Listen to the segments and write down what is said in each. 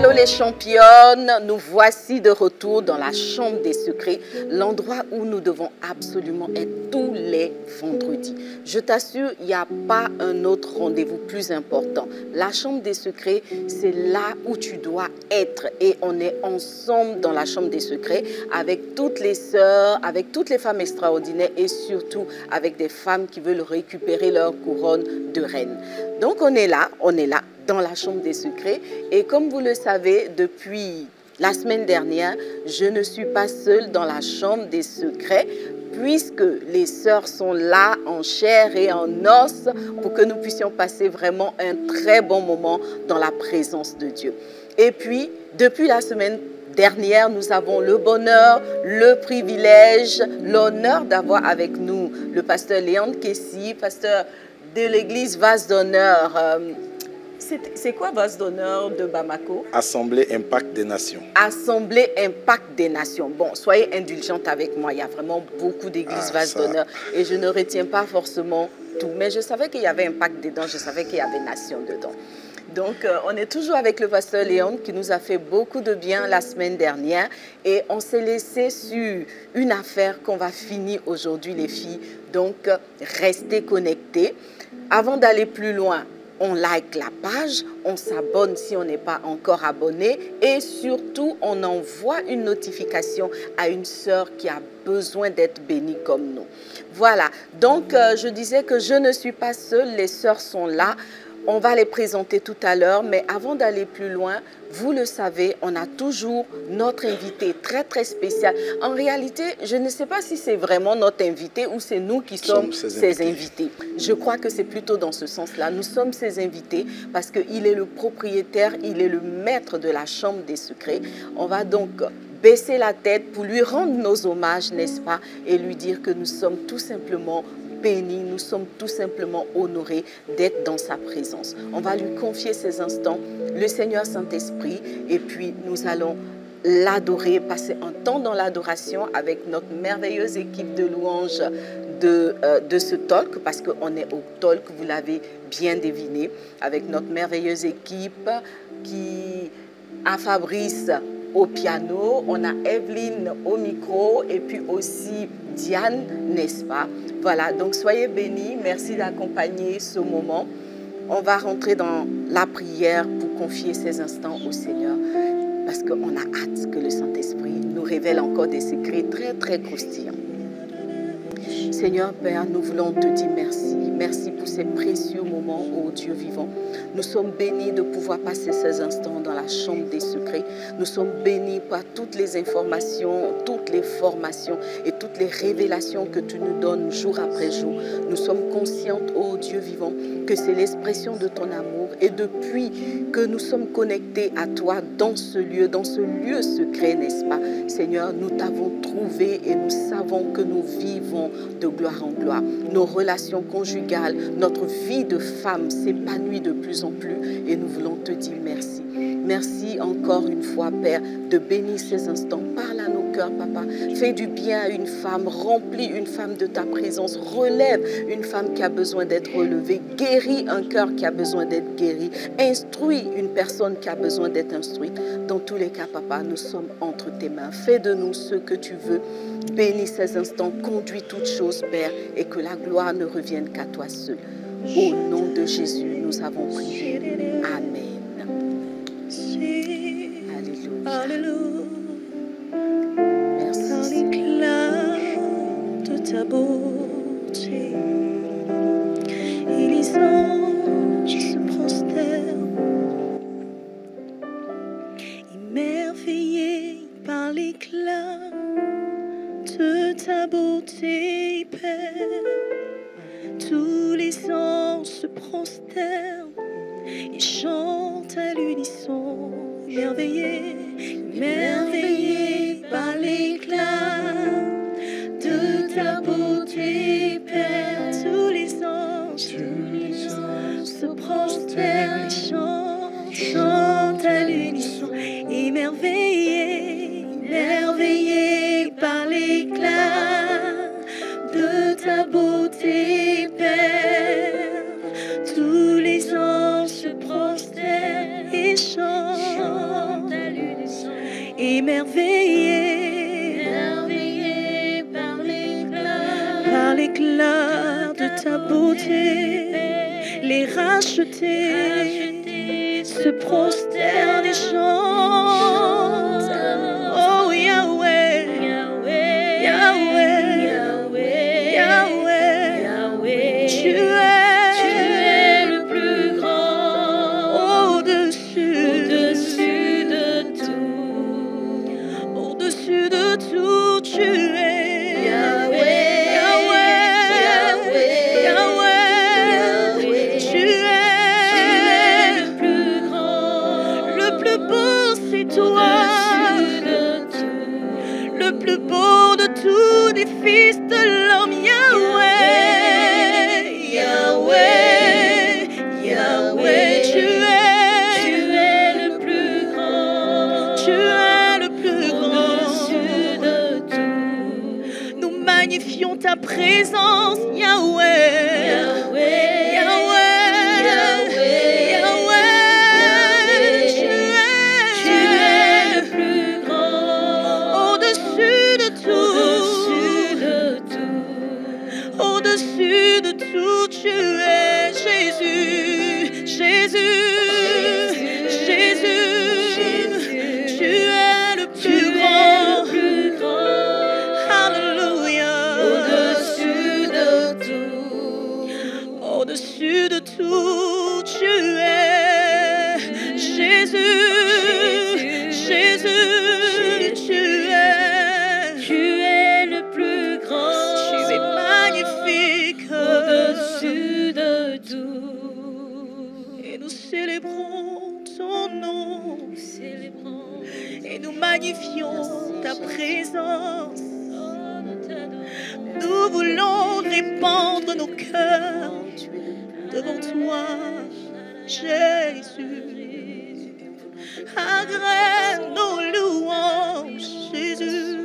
Hello les championnes, nous voici de retour dans la chambre des secrets, l'endroit où nous devons absolument être tous les vendredis. Je t'assure, il n'y a pas un autre rendez-vous plus important. La chambre des secrets, c'est là où tu dois être et on est ensemble dans la chambre des secrets avec toutes les sœurs, avec toutes les femmes extraordinaires et surtout avec des femmes qui veulent récupérer leur couronne de reine. Donc on est là dans la chambre des secrets et comme vous le savez, depuis la semaine dernière, je ne suis pas seule dans la chambre des secrets puisque les sœurs sont là en chair et en os pour que nous puissions passer vraiment un très bon moment dans la présence de Dieu. Et puis, depuis la semaine dernière, nous avons le bonheur, le privilège, l'honneur d'avoir avec nous le pasteur Léandre Kessi, pasteur de l'église Vase d'honneur. C'est quoi Vase d'honneur de Bamako? Assemblée Impact des Nations. Assemblée Impact des Nations. Bon, soyez indulgente avec moi. Il y a vraiment beaucoup d'églises Vase d'honneur et je ne retiens pas forcément tout. Mais je savais qu'il y avait Impact dedans, je savais qu'il y avait Nation dedans. Donc, on est toujours avec le pasteur Léon qui nous a fait beaucoup de bien la semaine dernière et on s'est laissé sur une affaire qu'on va finir aujourd'hui, les filles. Donc, restez connectés. Avant d'aller plus loin, on like la page, on s'abonne si on n'est pas encore abonné et surtout, on envoie une notification à une sœur qui a besoin d'être bénie comme nous. Voilà, donc je disais que je ne suis pas seule, les sœurs sont là. On va les présenter tout à l'heure, mais avant d'aller plus loin, vous le savez, on a toujours notre invité très très spécial. En réalité, je ne sais pas si c'est vraiment notre invité ou c'est nous qui sommes ses invités. Je crois que c'est plutôt dans ce sens-là. Nous sommes ses invités parce qu'il est le propriétaire, il est le maître de la chambre des secrets. On va donc baisser la tête pour lui rendre nos hommages, n'est-ce pas, et lui dire que nous sommes tout simplement bénis, nous sommes tout simplement honorés d'être dans sa présence. On va lui confier ces instants, le Seigneur Saint-Esprit, et puis nous allons l'adorer, passer un temps dans l'adoration avec notre merveilleuse équipe de louanges de ce talk, parce qu'on est au talk, vous l'avez bien deviné, avec notre merveilleuse équipe qui a Fabrice au piano, on a Evelyne au micro et puis aussi Diane, n'est-ce pas? Voilà, donc soyez bénis, merci d'accompagner ce moment. On va rentrer dans la prière pour confier ces instants au Seigneur parce qu'on a hâte que le Saint-Esprit nous révèle encore des secrets très très croustillants. Seigneur Père, nous voulons te dire merci. Merci pour ces précieux moments, ô Dieu vivant. Nous sommes bénis de pouvoir passer ces instants dans la chambre des secrets. Nous sommes bénis par toutes les informations, toutes les formations et toutes les révélations que tu nous donnes jour après jour. Nous sommes conscientes, ô Dieu vivant, que c'est l'expression de ton amour. Et depuis que nous sommes connectés à toi dans ce lieu secret, n'est-ce pas? Seigneur, nous t'avons trouvé et nous savons que nous vivons de gloire en gloire. Nos relations conjugales, notre vie de femme s'épanouit de plus en plus et nous voulons te dire merci. Merci encore une fois, Père, de bénir ces instants. Parle à nos cœurs, Papa. Fais du bien à une femme, remplis une femme de ta présence, relève une femme qui a besoin d'être relevée, guéris un cœur qui a besoin d'être guéri, instruis une personne qui a besoin d'être instruite. Dans tous les cas, Papa, nous sommes entre tes mains. Fais de nous ce que tu veux. Bénis ces instants, conduis toutes choses, Père, et que la gloire ne revienne qu'à toi seul. Au nom de Jésus, nous avons prié. Amen. Alléluia. Alléluia. Merci, Dans Seigneur. l'éclat de ta beauté, et les anges se prosternent, émerveillés par l'éclat de ta beauté, Père. Tous les anges se prosternent et chantent à l'unisson, émerveillés, émerveillés par l'éclat de ta beauté, Père. Tous les anges se prosternent et chantent à l'unisson, émerveillés, émerveillés par l'éclat de ta beauté, Père. Tous les anges se prosternent et chantent. émerveillé par l'éclat de ta beauté. Les rachetés se prosternent et chantent. Oh Yahweh, Yahweh, Yahweh, Yahweh, tu es le plus grand, au-dessus de tout, au-dessus de tout, tu es Yahweh. Le plus beau de tous les fils de l'homme, Yahweh, Yahweh, Yahweh, tu es le plus grand, tu es le plus grand, au-dessus de tout. Nous magnifions ta présence, Yahweh, Yahweh, Yahweh. Au-dessus de tout, tu es Jésus, Jésus, Jésus, tu es le plus grand, Alléluia. Au-dessus de tout, au-dessus de tout, tu es Jésus, Jésus, tu es le plus grand, tu es magnifique, au-dessus de tout. Et nous célébrons ton nom, et nous magnifions ta présence. Nous voulons répandre nos cœurs devant toi, Jésus. Agrège nos louanges, Jésus,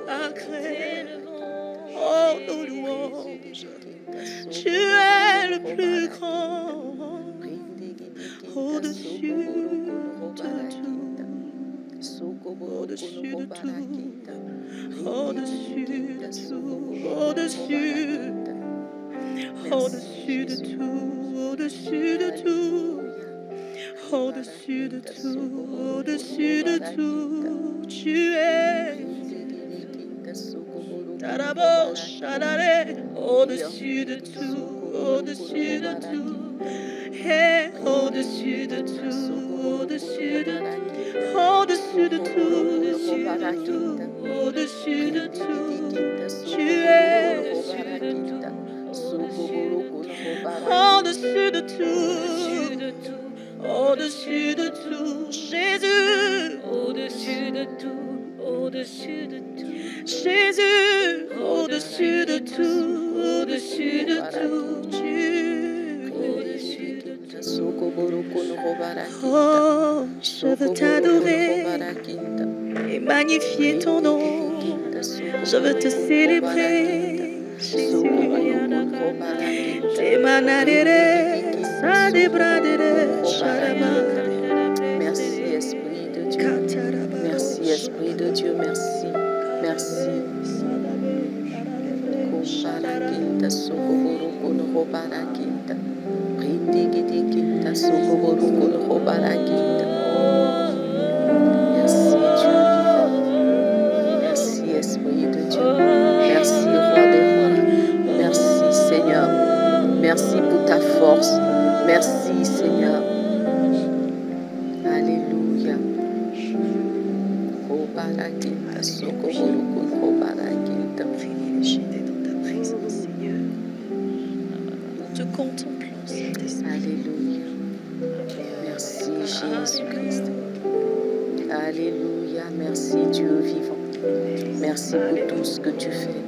agrège, oh, nos louanges. Tu es le plus grand, au-dessus de tout, au-dessus de tout, au-dessus de tout, au-dessus de tout, au-dessus de tout, au-dessus de tout, au-dessus de tout, tu es. Au-dessus de tout, au-dessus de tout, hey, au-dessus de tout, au-dessus de tout, au-dessus de tout, au-dessus de tout, tu es au-dessus de tout, au-dessus de tout, Jésus, au-dessus de tout. Au-dessus de tout, Jésus, au-dessus de tout, au-dessus de tout, tu, au-dessus de tout. Oh, je veux t'adorer et magnifier ton nom. Je veux te célébrer, Jésus. Merci, Esprit de Dieu. Merci, Esprit de Dieu, merci. Merci. Kubarakinta sokoboro kono robarakinta. Rindigidikita sokoboro kono robarakinta. Merci Dieu vivant. Merci Esprit de Dieu. Merci Roi des rois. Merci Seigneur. Merci pour ta force. Merci Seigneur. Alléluia. Kubarakinta sokoboro kono robarakinta. Privilégié d'être dans ta présence, Seigneur. Nous te contemplons, Saint-Esprit. Alléluia. Merci Jésus-Christ. Alléluia. Merci Dieu vivant. Merci pour tout ce que tu fais.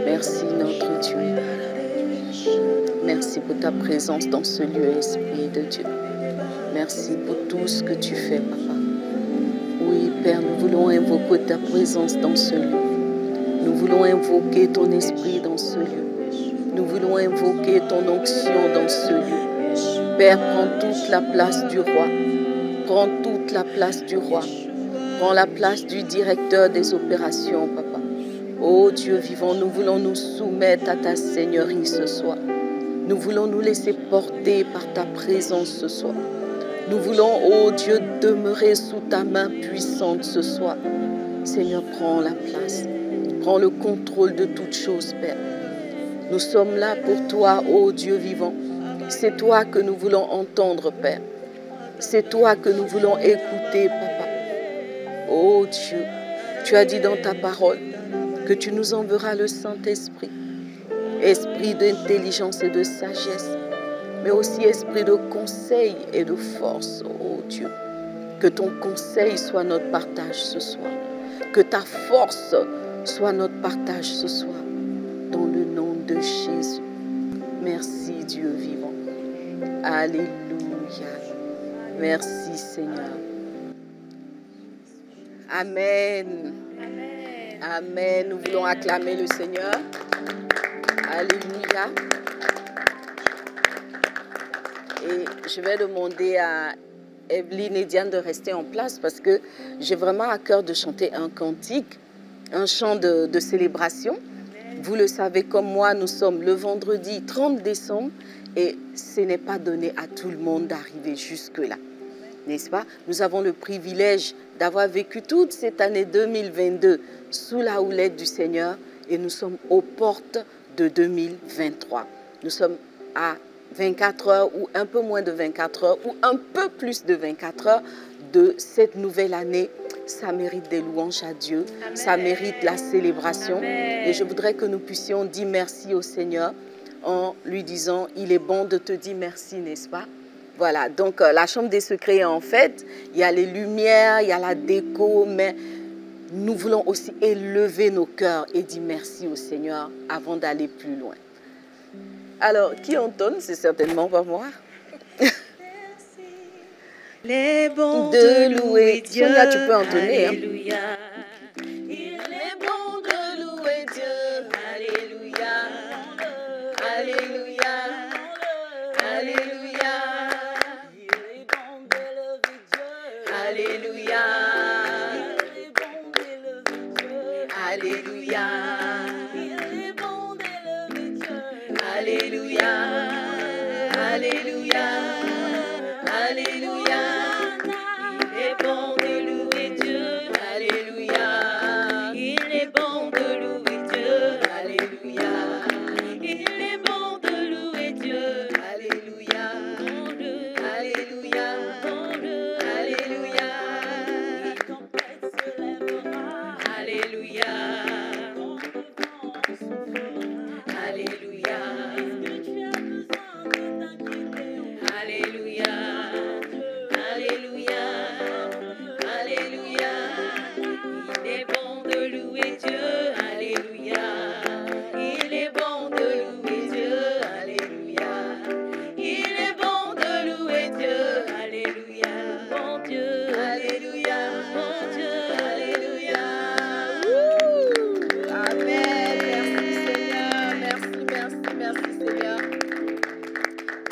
Merci notre Dieu. Merci pour ta présence dans ce lieu, Esprit de Dieu. Merci pour tout ce que tu fais, Papa. Oui, Père, nous voulons invoquer ta présence dans ce lieu. Nous voulons invoquer ton esprit dans ce lieu. Nous voulons invoquer ton onction dans ce lieu. Père, prends toute la place du roi. Prends toute la place du roi. Prends la place du directeur des opérations, papa. Oh Dieu vivant, nous voulons nous soumettre à ta Seigneurie ce soir. Nous voulons nous laisser porter par ta présence ce soir. Nous voulons, oh Dieu, demeurer sous ta main puissante ce soir. Seigneur, prends la place. Prends le contrôle de toutes choses, Père. Nous sommes là pour toi, ô Dieu vivant. C'est toi que nous voulons entendre, Père. C'est toi que nous voulons écouter, Papa. Ô Dieu, tu as dit dans ta parole que tu nous enverras le Saint-Esprit. Esprit d'intelligence et de sagesse, mais aussi esprit de conseil et de force, ô Dieu. Que ton conseil soit notre partage ce soir. Que ta force soit notre partage ce soir. Dans le nom de Jésus. Merci Dieu vivant. Alléluia. Merci Seigneur. Amen. Amen. Nous voulons acclamer le Seigneur. Alléluia. Et je vais demander à Evelyne et Diane de rester en place parce que j'ai vraiment à cœur de chanter un cantique, un chant de célébration. Vous le savez comme moi, nous sommes le vendredi 30 décembre et ce n'est pas donné à tout le monde d'arriver jusque-là. N'est-ce pas? Nous avons le privilège d'avoir vécu toute cette année 2022 sous la houlette du Seigneur et nous sommes aux portes de 2023. Nous sommes à 24 heures ou un peu moins de 24 heures ou un peu plus de 24 heures de cette nouvelle année. Ça mérite des louanges à Dieu, Amen. Ça mérite la célébration. Amen. Et je voudrais que nous puissions dire merci au Seigneur en lui disant, il est bon de te dire merci, n'est-ce pas? Voilà, donc la chambre des secrets, en fait, il y a les lumières, il y a la déco, mais nous voulons aussi élever nos cœurs et dire merci au Seigneur avant d'aller plus loin. Alors, qui entonne? C'est certainement pas moi. Les bons de louer Dieu. Sonia, tu peux entonner. Alléluia. Hein? Il est bon de louer Dieu. Alléluia. Alléluia. Alléluia. Il est bon d'élever Dieu. Alléluia. Il est bon d'élever Dieu. Alléluia. Il est bon d'élever Dieu. Alléluia. Alléluia. Alléluia. Il est bon de louer Dieu. Alléluia. Il est bon de louer Dieu. Alléluia. Il est bon de louer Dieu. Alléluia. Alléluia. Alléluia. Quand elle se lèvera. Alléluia. Alléluia. Alléluia. Alléluia. Alléluia. Il est bon de louer Dieu. Alléluia. Il est bon de louer Dieu. Alléluia. Il est bon de louer Dieu. Alléluia. Bon Dieu. Alléluia. Bon Dieu. Alléluia. Amen. Merci Seigneur. Merci Seigneur.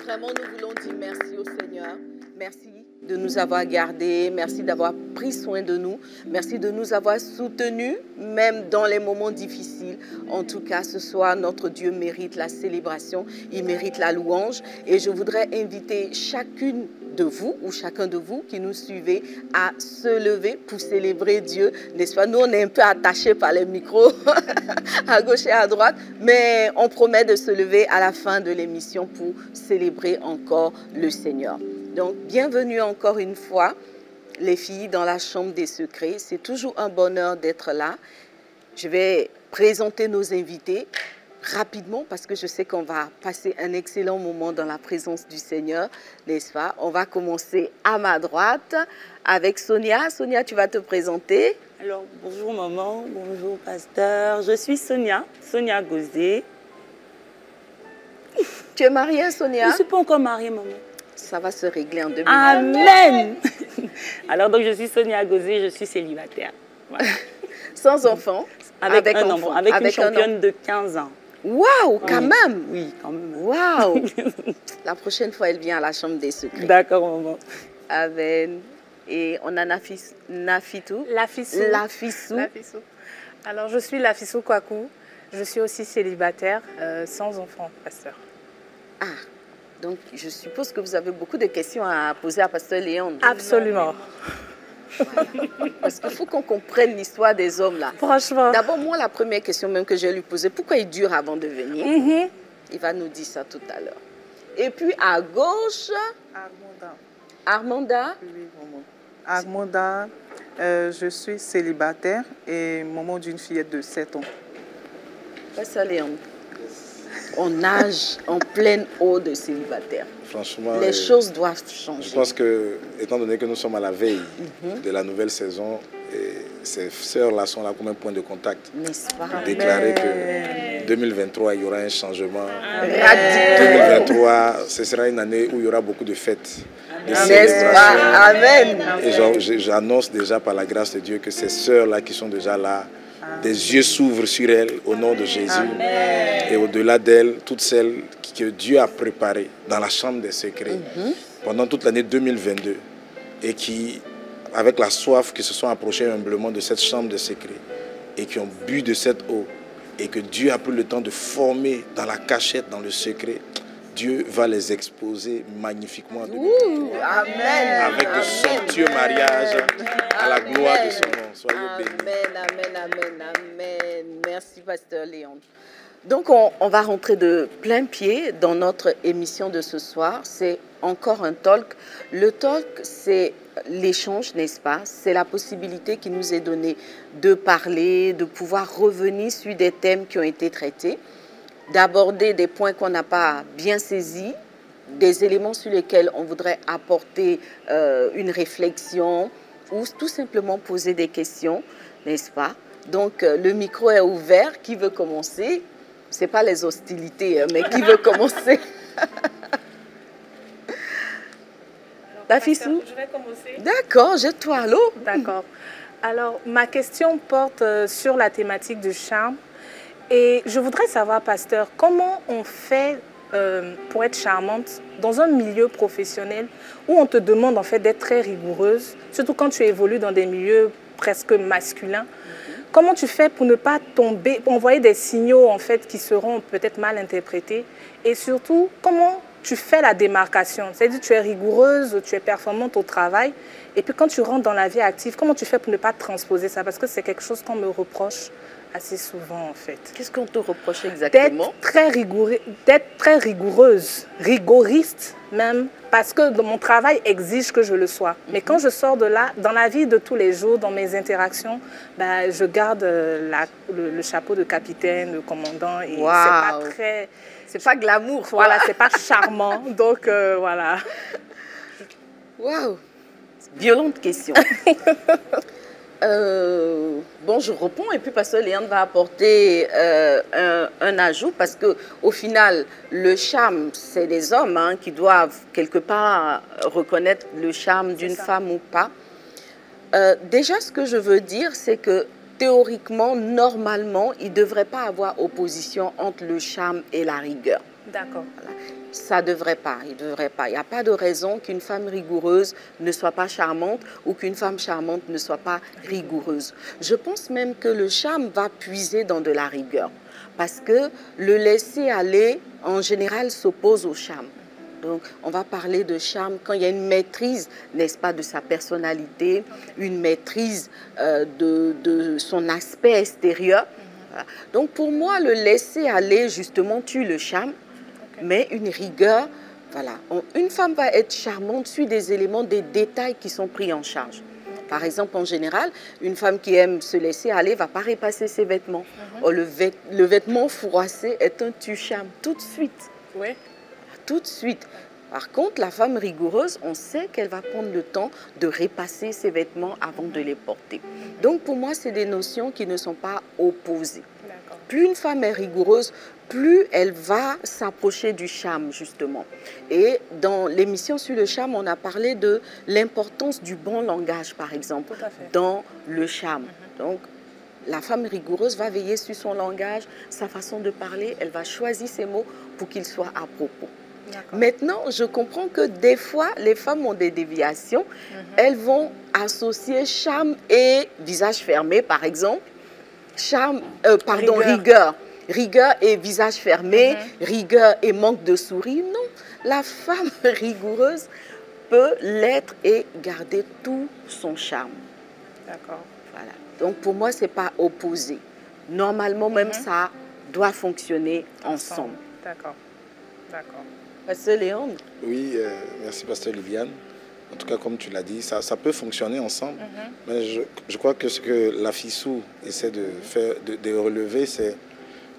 Vraiment, nous voulons dire merci au Seigneur. Merci de nous avoir gardés. Merci d'avoir pris soin de nous. Merci de nous avoir soutenus, même dans les moments difficiles. En tout cas, ce soir, notre Dieu mérite la célébration. Il mérite la louange. Et je voudrais inviter chacune de vous ou chacun de vous qui nous suivez à se lever pour célébrer Dieu. N'est-ce pas? Nous, on est un peu attachés par les micros à gauche et à droite, mais on promet de se lever à la fin de l'émission pour célébrer encore le Seigneur. Donc, bienvenue encore une fois, les filles, dans la chambre des secrets. C'est toujours un bonheur d'être là. Je vais présenter nos invités rapidement parce que je sais qu'on va passer un excellent moment dans la présence du Seigneur, n'est-ce pas? On va commencer à ma droite avec Sonia. Sonia, tu vas te présenter. Alors, bonjour maman, bonjour pasteur. Je suis Sonia Gauzé. Tu es mariée, Sonia? Je ne suis pas encore mariée, maman. Ça va se régler en 2020. Amen. Alors, donc, je suis Sonia Gauzé, je suis célibataire. Voilà. Sans enfant? Avec un enfant, avec une championne de 15 ans. Waouh, quand même. Oui, quand même. Waouh. La prochaine fois, elle vient à la chambre des secrets. D'accord, maman. Amen. Et on a Nafitou. Lafissou. Lafissou. Alors, je suis Lafissou Kwaku. Je suis aussi célibataire, sans enfant, pasteur. Ah, donc je suppose que vous avez beaucoup de questions à poser à pasteur Léon. Absolument. Voilà. Parce qu'il faut qu'on comprenne l'histoire des hommes là. Franchement. D'abord, moi, la première question même que je vais lui poser, pourquoi il dure avant de venir? Il va nous dire ça tout à l'heure. Et puis à gauche, Armanda. Oui, maman. Armanda, je suis célibataire et maman d'une fillette de 7 ans. Pasteur Léon, on nage en pleine eau de célibataire. Franchement, les choses doivent changer. Je pense que, étant donné que nous sommes à la veille de la nouvelle saison, ces sœurs-là sont là comme un point de contact. N'est-ce pas? Pour déclarer que 2023, il y aura un changement. Radical. 2023, ce sera une année où il y aura beaucoup de fêtes, de N'est-ce célébrations. pas? Amen. Et j'annonce déjà par la grâce de Dieu que ces sœurs-là qui sont déjà là, des yeux s'ouvrent sur elles au nom de Jésus. Amen. Et au-delà d'elles, toutes celles que Dieu a préparées dans la chambre des secrets pendant toute l'année 2022 et qui, avec la soif, qui se sont approchées humblement de cette chambre des secrets et qui ont bu de cette eau et que Dieu a pris le temps de former dans la cachette, dans le secret, Dieu va les exposer magnifiquement en 2023. Amen. Avec de somptueux mariages à la gloire de son nom. Soyez bénis. Amen. Merci, pasteur Léon. Donc, on va rentrer de plein pied dans notre émission de ce soir. C'est encore un talk. Le talk, c'est l'échange, n'est-ce pas? C'est la possibilité qui nous est donnée de parler, de pouvoir revenir sur des thèmes qui ont été traités, d'aborder des points qu'on n'a pas bien saisis, des éléments sur lesquels on voudrait apporter une réflexion ou tout simplement poser des questions, n'est-ce pas? Donc, le micro est ouvert. Qui veut commencer? Ce n'est pas les hostilités, mais qui veut commencer? Lafissou? Je vais commencer. D'accord, jette-toi à l'eau. D'accord. Alors, ma question porte sur la thématique du charme. Et je voudrais savoir, pasteur, comment on fait pour être charmante dans un milieu professionnel où on te demande en fait d'être très rigoureuse, surtout quand tu évolues dans des milieux presque masculins. Comment tu fais pour ne pas tomber, pour envoyer des signaux en fait qui seront peut-être mal interprétés? Et surtout, comment tu fais la démarcation? C'est-à-dire tu es rigoureuse, tu es performante au travail. Et puis quand tu rentres dans la vie active, comment tu fais pour ne pas transposer ça? Parce que c'est quelque chose qu'on me reproche assez souvent en fait. Qu'est-ce qu'on te reproche exactement? D'être très rigoureuse, rigoriste même, parce que mon travail exige que je le sois. Mais quand je sors de là, dans la vie de tous les jours, dans mes interactions, ben, je garde le chapeau de capitaine, de commandant, et c'est pas très... C'est pas glamour. Voilà, c'est pas charmant, donc voilà. Waouh, violente question. Bon, je réponds et puis pasteur Léon va apporter un ajout parce qu'au final, le charme, c'est les hommes qui doivent quelque part reconnaître le charme d'une femme ou pas. Déjà, ce que je veux dire, c'est que théoriquement, normalement, il ne devrait pas avoir opposition entre le charme et la rigueur. D'accord. Voilà. Ça ne devrait pas, il ne devrait pas. Il n'y a pas de raison qu'une femme rigoureuse ne soit pas charmante ou qu'une femme charmante ne soit pas rigoureuse. Je pense même que le charme va puiser dans de la rigueur parce que le laisser aller, en général, s'oppose au charme. Donc, on va parler de charme quand il y a une maîtrise, n'est-ce pas, de sa personnalité, une maîtrise de son aspect extérieur. Voilà. Donc, pour moi, le laisser aller, justement, tue le charme. Mais une rigueur, voilà. Une femme va être charmante sur des éléments, des détails qui sont pris en charge. Par exemple, en général, une femme qui aime se laisser aller ne va pas repasser ses vêtements. Or, le vêtement froissé est un tue-charme tout de suite. Oui. Tout de suite. Par contre, la femme rigoureuse, on sait qu'elle va prendre le temps de repasser ses vêtements avant de les porter. Donc, pour moi, c'est des notions qui ne sont pas opposées. Plus une femme est rigoureuse, plus elle va s'approcher du charme, justement. Et dans l'émission sur le charme, on a parlé de l'importance du bon langage, par exemple, dans le charme. Donc, la femme rigoureuse va veiller sur son langage, sa façon de parler, elle va choisir ses mots pour qu'ils soient à propos. Maintenant, je comprends que des fois, les femmes ont des déviations. Elles vont associer charme et visage fermé, par exemple. Rigueur. Rigueur et visage fermé, rigueur et manque de sourire. Non, la femme rigoureuse peut l'être et garder tout son charme. D'accord. Voilà. Donc pour moi, ce n'est pas opposé. Normalement, même ça doit fonctionner ensemble. D'accord. D'accord. Pasteur Léon? Oui, merci Pasteur Liliane. En tout cas, comme tu l'as dit, ça peut fonctionner ensemble. Mais je crois que ce que la FISU essaie de faire, de relever, c'est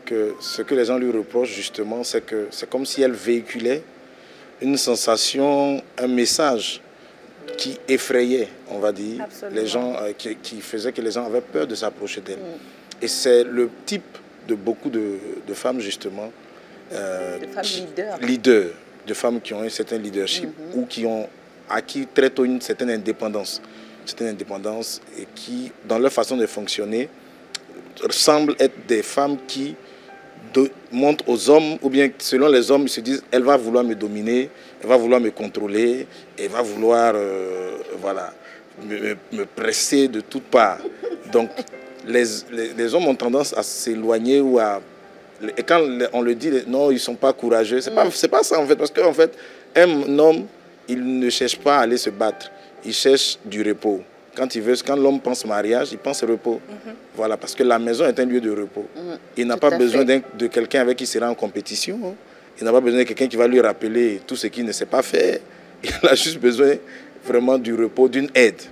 que ce que les gens lui reprochent justement, c'est que c'est comme si elle véhiculait une sensation, un message qui effrayait, on va dire, les gens, qui faisait que les gens avaient peur de s'approcher d'elle. Et c'est le type de beaucoup de femmes justement, de femmes leaders, de femmes qui ont un certain leadership ou qui ont acquis très tôt une certaine indépendance et qui, dans leur façon de fonctionner, semblent être des femmes qui montrent aux hommes, ou bien selon les hommes, ils se disent, elle va vouloir me dominer, elle va vouloir me contrôler, elle va vouloir voilà, me presser de toutes parts. Donc les hommes ont tendance à s'éloigner ou à... Et quand on le dit, non, ils ne sont pas courageux, c'est pas ça en fait, parce qu'en fait, un homme, il ne cherche pas à aller se battre, il cherche du repos. Quand l'homme pense mariage, il pense repos. Voilà, parce que la maison est un lieu de repos. Il n'a pas besoin de quelqu'un avec qui il sera en compétition. Il n'a pas besoin de quelqu'un qui va lui rappeler tout ce qu'il ne sait pas faire. Il a juste besoin vraiment du repos, d'une aide.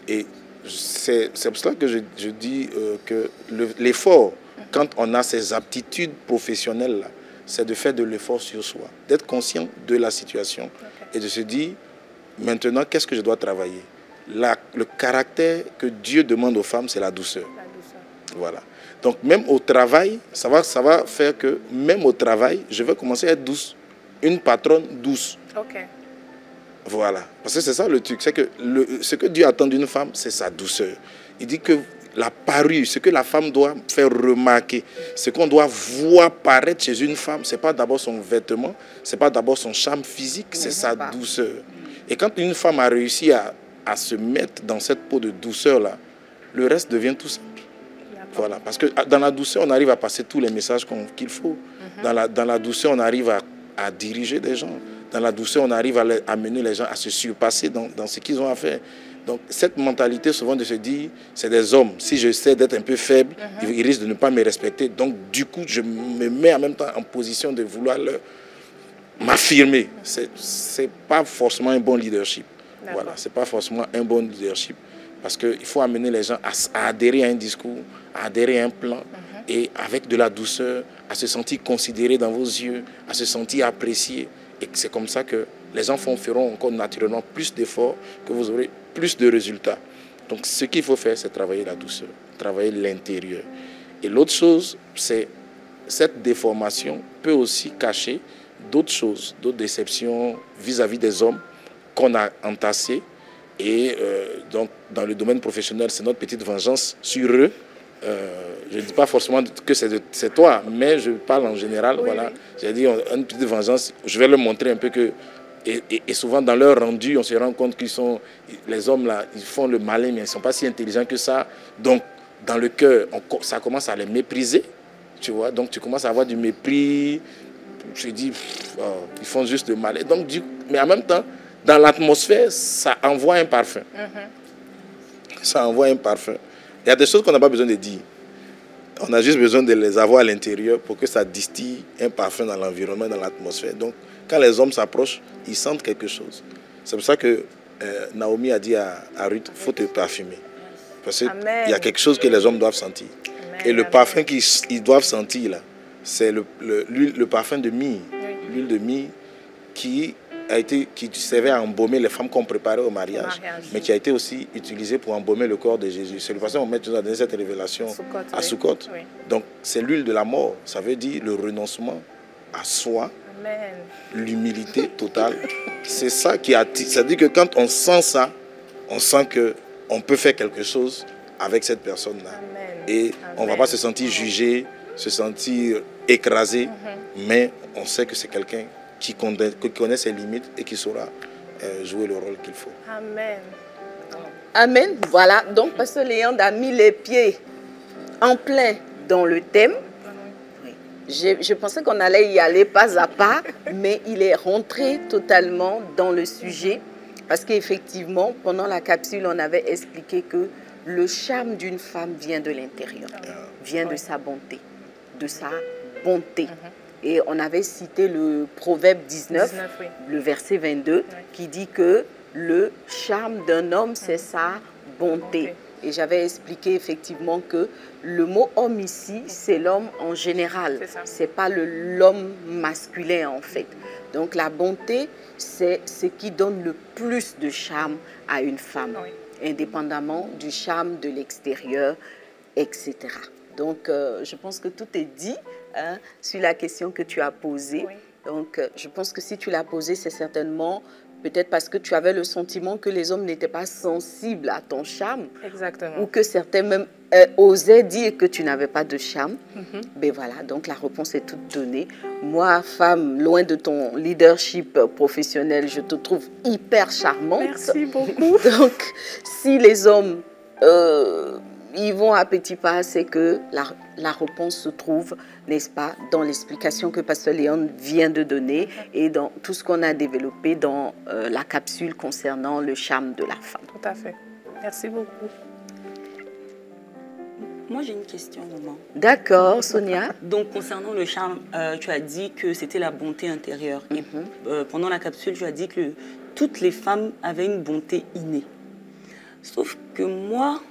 Et c'est pour cela que je dis que l'effort, quand on a ces aptitudes professionnelles-là, c'est de faire de l'effort sur soi, d'être conscient de la situation et de se dire, maintenant, qu'est-ce que je dois travailler? Le caractère que Dieu demande aux femmes, c'est la douceur. Voilà. Donc, même au travail, ça va faire que, même au travail, je vais commencer à être douce. Une patronne douce. Voilà. Parce que c'est ça le truc. C'est que ce que Dieu attend d'une femme, c'est sa douceur. Il dit que la parure, ce que la femme doit faire remarquer, ce qu'on doit voir paraître chez une femme, ce n'est pas d'abord son vêtement, ce n'est pas d'abord son charme physique, c'est sa douceur. Et quand une femme a réussi à se mettre dans cette peau de douceur-là, le reste devient tout simple. Voilà, parce que dans la douceur, on arrive à passer tous les messages qu'il faut. Dans la douceur, on arrive à diriger des gens. Dans la douceur, on arrive à mener les gens à se surpasser dans ce qu'ils ont à faire. Donc, cette mentalité, souvent, de se dire, c'est des hommes. Si j'essaie d'être un peu faible, ils risquent de ne pas me respecter. Donc, du coup, je me mets en même temps en position de vouloir m'affirmer. Ce n'est pas forcément un bon leadership. Voilà, ce n'est pas forcément un bon leadership. Parce qu'il faut amener les gens à adhérer à un discours, à adhérer à un plan, et avec de la douceur, à se sentir considérés dans vos yeux, à se sentir appréciés. Et c'est comme ça que les enfants feront encore naturellement plus d'efforts, que vous aurez plus de résultats. Donc ce qu'il faut faire, c'est travailler la douceur, travailler l'intérieur. Et l'autre chose, c'est cette déformation peut aussi cacher d'autres choses, d'autres déceptions vis-à-vis des hommes qu'on a entassés. Et donc, dans le domaine professionnel, c'est notre petite vengeance sur eux. Je ne dis pas forcément que c'est toi, mais je parle en général. Oui, voilà. J'ai dit une petite vengeance. Je vais leur montrer un peu que... Et souvent, dans leur rendu, on se rend compte qu'ils sont... Les hommes, là, ils font le malin, mais ils ne sont pas si intelligents que ça. Donc, dans le cœur, ça commence à les mépriser. Tu vois, donc tu commences à avoir du mépris. Je dis, ils font juste le malin. Donc, mais en même temps, dans l'atmosphère, ça envoie un parfum. Ça envoie un parfum. Il y a des choses qu'on n'a pas besoin de dire. On a juste besoin de les avoir à l'intérieur pour que ça distille un parfum dans l'environnement, dans l'atmosphère. Donc, quand les hommes s'approchent, ils sentent quelque chose. C'est pour ça que Naomi a dit à Ruth, il faut te parfumer. Parce qu'il y a quelque chose que les hommes doivent sentir. Amen. Et le parfum qu'ils doivent sentir, là, c'est le parfum de myrrhe. L'huile de myrrhe qui servait à embaumer les femmes qu'on préparait au mariage, mais qui a été aussi utilisée pour embaumer le corps de Jésus. C'est le façon dont on a donné cette révélation à Sukkot. Oui. Donc, c'est l'huile de la mort. Ça veut dire le renoncement à soi, l'humilité totale. C'est ça qui attire. Ça veut dire que quand on sent ça, on sent qu'on peut faire quelque chose avec cette personne-là. Et on ne va pas se sentir jugé, se sentir écrasé, mais on sait que c'est quelqu'un qui connaît ses limites et qui saura jouer le rôle qu'il faut. Amen. Amen. Voilà, donc Pasteur Léandre a mis les pieds en plein dans le thème. Oui. Je pensais qu'on allait y aller pas à pas, mais il est rentré totalement dans le sujet. Parce qu'effectivement, pendant la capsule, on avait expliqué que le charme d'une femme vient de l'intérieur, vient de sa bonté, de sa bonté. Et on avait cité le Proverbe 19 oui. Le verset 22, qui dit que le charme d'un homme, c'est sa bonté. Et j'avais expliqué effectivement que le mot homme ici, c'est l'homme en général. Ce n'est pas l'homme masculin en fait. Donc la bonté, c'est ce qui donne le plus de charme à une femme, indépendamment du charme de l'extérieur, etc. Donc je pense que tout est dit sur la question que tu as posée. Oui. Donc je pense que si tu l'as posée, c'est certainement peut-être parce que tu avais le sentiment que les hommes n'étaient pas sensibles à ton charme. Exactement. Ou que certains même osaient dire que tu n'avais pas de charme. Ben voilà, donc la réponse est toute donnée. Moi, femme, loin de ton leadership professionnel, je te trouve hyper charmante. Merci beaucoup. Donc, si les hommes ils vont à petits pas, c'est que la réponse se trouve, n'est-ce pas, dans l'explication que Pasteur Léandre vient de donner et dans tout ce qu'on a développé dans la capsule concernant le charme de la femme. Tout à fait. Merci beaucoup. Moi, j'ai une question, maman. D'accord, Sonia. Donc, concernant le charme, tu as dit que c'était la bonté intérieure. Et pendant la capsule, tu as dit que toutes les femmes avaient une bonté innée. Sauf que moi,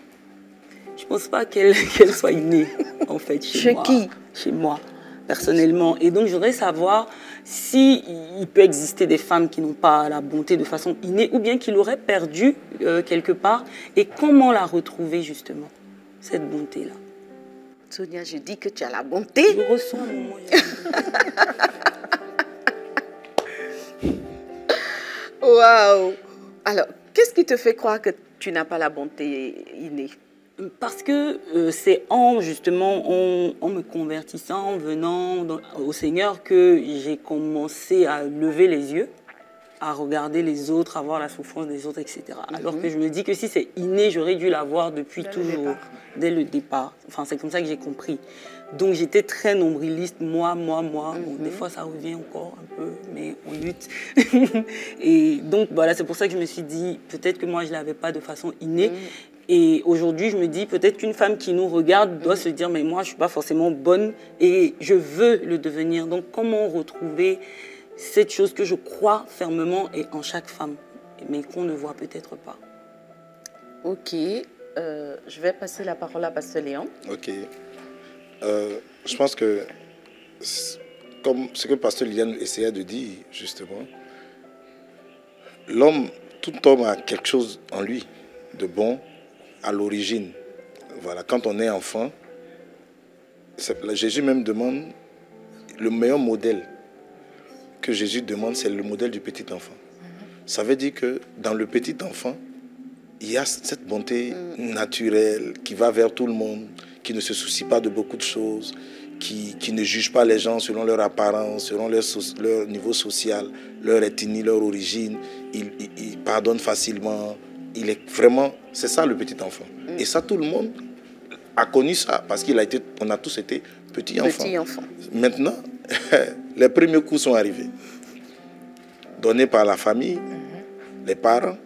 je ne pense pas qu'elle soit innée, en fait, chez moi. Qui? Chez moi, personnellement. Et donc, je voudrais savoir s'il peut exister des femmes qui n'ont pas la bonté de façon innée ou bien qui l'auraient perdue quelque part. Et comment la retrouver, justement, cette bonté-là? Sonia, je dis que tu as la bonté. Je ressens un moment. Waouh! Alors, qu'est-ce qui te fait croire que tu n'as pas la bonté innée? Parce que c'est justement en me convertissant, en venant au Seigneur, que j'ai commencé à lever les yeux, à regarder les autres, à voir la souffrance des autres, etc. Alors que je me dis que si c'est inné, j'aurais dû l'avoir depuis toujours, dès le départ. Enfin, c'est comme ça que j'ai compris. Donc j'étais très nombriliste, moi. Bon, des fois, ça revient encore un peu, mais on lutte. Et donc, voilà, c'est pour ça que je me suis dit, peut-être que moi, je ne l'avais pas de façon innée. Et aujourd'hui, je me dis, peut-être qu'une femme qui nous regarde doit se dire, mais moi, je ne suis pas forcément bonne et je veux le devenir. Donc, comment retrouver cette chose que je crois fermement et en chaque femme, mais qu'on ne voit peut-être pas? Ok. Je vais passer la parole à Pasteur Léandre. Ok. Je pense que, comme ce que Pasteur Liliane essayait de dire, justement, tout homme a quelque chose en lui de bon à l'origine. Voilà, quand on est enfant, Jésus même demande, le meilleur modèle que Jésus demande, c'est le modèle du petit enfant. Ça veut dire que dans le petit enfant, il y a cette bonté naturelle qui va vers tout le monde, qui ne se soucie pas de beaucoup de choses, qui ne juge pas les gens selon leur apparence, selon leur niveau social, leur ethnie, leur origine. Il pardonne facilement. Il est vraiment, c'est ça le petit enfant. Et ça, tout le monde a connu ça parce on a tous été petits enfants. Maintenant, les premiers coups sont arrivés. Donnés par la famille, les parents,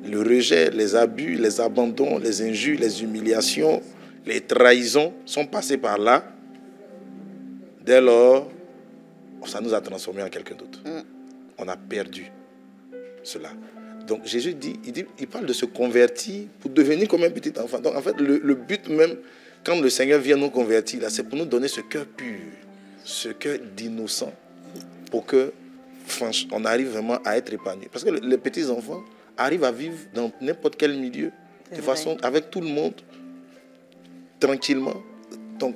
le rejet, les abus, les abandons, les injures, les humiliations, les trahisons sont passés par là. Dès lors, ça nous a transformés en quelqu'un d'autre. On a perdu cela. Donc Jésus il parle de se convertir pour devenir comme un petit enfant. Donc en fait, le but même, quand le Seigneur vient nous convertir, là, c'est pour nous donner ce cœur pur, ce cœur d'innocent, pour que on arrive vraiment à être épanoui. Parce que les petits enfants arrivent à vivre dans n'importe quel milieu, de façon, avec tout le monde, tranquillement. Donc,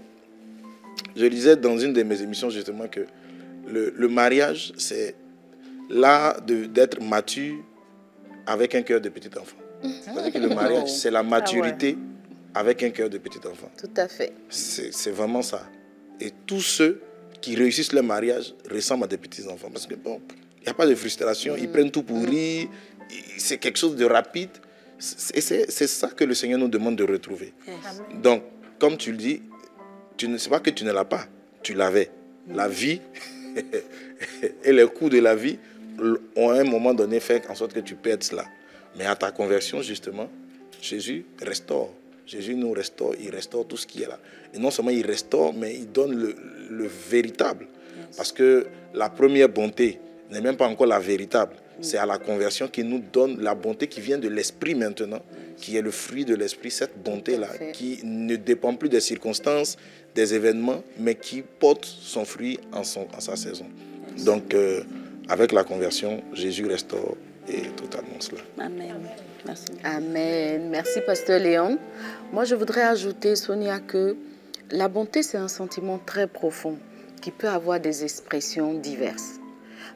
je disais dans une de mes émissions justement que le mariage, c'est l'art d'être mature avec un cœur de petit enfant. C'est-à-dire que le mariage, c'est la maturité avec un cœur de petit enfant. Tout à fait. C'est vraiment ça. Et tous ceux qui réussissent leur mariage ressemblent à des petits-enfants. Parce que bon, il n'y a pas de frustration, ils prennent tout pour rire, c'est quelque chose de rapide. C'est ça que le Seigneur nous demande de retrouver. Donc, comme tu le dis, c'est pas que tu ne l'as pas, tu l'avais. La vie et les coups de la vie ont à un moment donné fait en sorte que tu perdes cela. Mais à ta conversion, justement, Jésus restaure. Jésus nous restaure, il restaure tout ce qui est là. Et non seulement il restaure, mais il donne le véritable. Parce que la première bonté n'est même pas encore la véritable. C'est à la conversion qu'il nous donne la bonté qui vient de l'esprit maintenant, qui est le fruit de l'esprit, cette bonté-là, qui ne dépend plus des circonstances, des événements, mais qui porte son fruit en sa saison. Donc, avec la conversion, Jésus restaure et totalement cela. Amen. Merci. Amen. Merci, Pasteur Léon. Moi, je voudrais ajouter, Sonia, que la bonté, c'est un sentiment très profond qui peut avoir des expressions diverses.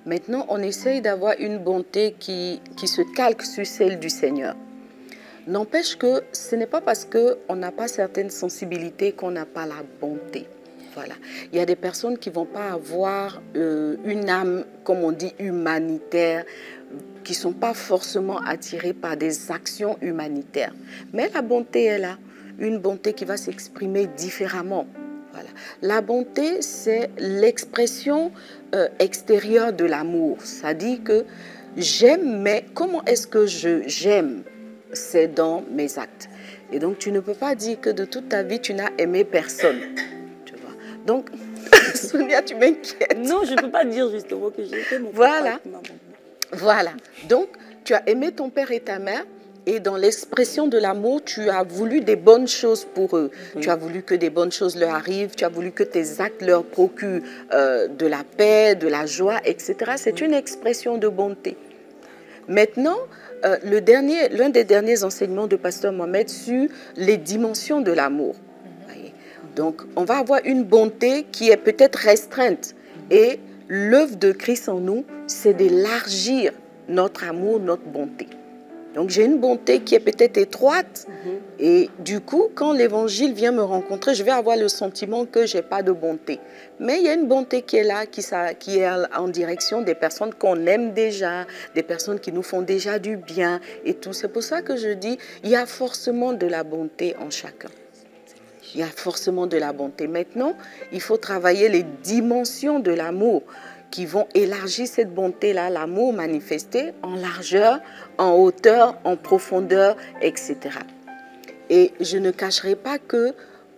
Maintenant, on essaye d'avoir une bonté qui se calque sur celle du Seigneur. N'empêche que ce n'est pas parce qu'on n'a pas certaines sensibilités qu'on n'a pas la bonté. Voilà. Il y a des personnes qui ne vont pas avoir une âme, comme on dit, humanitaire, qui ne sont pas forcément attirées par des actions humanitaires. Mais la bonté est là, une bonté qui va s'exprimer différemment. Voilà. La bonté, c'est l'expression extérieure de l'amour. Ça dit que j'aime, mais comment est-ce que j'aime? C'est dans mes actes. Et donc, tu ne peux pas dire que de toute ta vie, tu n'as aimé personne. Tu vois. Donc, Sonia, tu m'inquiètes. Non, je ne peux pas dire justement que j'ai fait mon voilà. papa. Voilà. Donc, tu as aimé ton père et ta mère. Et dans l'expression de l'amour, tu as voulu des bonnes choses pour eux. Tu as voulu que des bonnes choses leur arrivent. Tu as voulu que tes actes leur procurent de la paix, de la joie, etc. C'est une expression de bonté. Maintenant, l'un des derniers enseignements de Pasteur Mohamed sur les dimensions de l'amour. Donc, on va avoir une bonté qui est peut-être restreinte. Et l'œuvre de Christ en nous, c'est d'élargir notre amour, notre bonté. Donc, j'ai une bonté qui est peut-être étroite. Et du coup, quand l'évangile vient me rencontrer, je vais avoir le sentiment que je n'ai pas de bonté. Mais il y a une bonté qui est là, qui est en direction des personnes qu'on aime déjà, des personnes qui nous font déjà du bien et tout. C'est pour ça que je dis, il y a forcément de la bonté en chacun. Il y a forcément de la bonté. Maintenant, il faut travailler les dimensions de l'amour qui vont élargir cette bonté-là, l'amour manifesté en largeur, en hauteur, en profondeur, etc. Et je ne cacherai pas que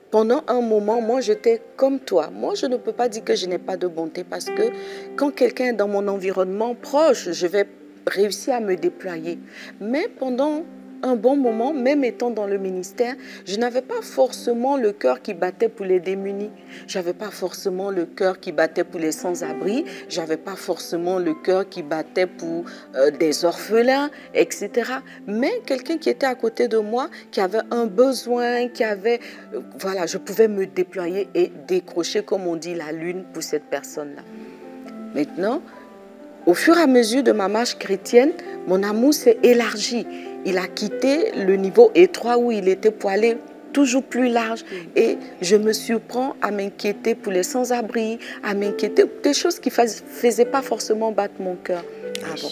pendant un moment, moi, j'étais comme toi. Moi, je ne peux pas dire que je n'ai pas de bonté parce que quand quelqu'un est dans mon environnement proche, je vais réussir à me déployer. Mais pendant un bon moment, même étant dans le ministère, je n'avais pas forcément le cœur qui battait pour les démunis. Je n'avais pas forcément le cœur qui battait pour les sans-abri. Je n'avais pas forcément le cœur qui battait pour des orphelins, etc. Mais quelqu'un qui était à côté de moi, qui avait un besoin, qui avait... voilà, je pouvais me déployer et décrocher, comme on dit, la lune pour cette personne-là. Maintenant, au fur et à mesure de ma marche chrétienne, mon amour s'est élargi. Il a quitté le niveau étroit où il était pour aller toujours plus large. Et je me surprends à m'inquiéter pour les sans-abri, à m'inquiéter pour des choses qui ne faisaient pas forcément battre mon cœur avant.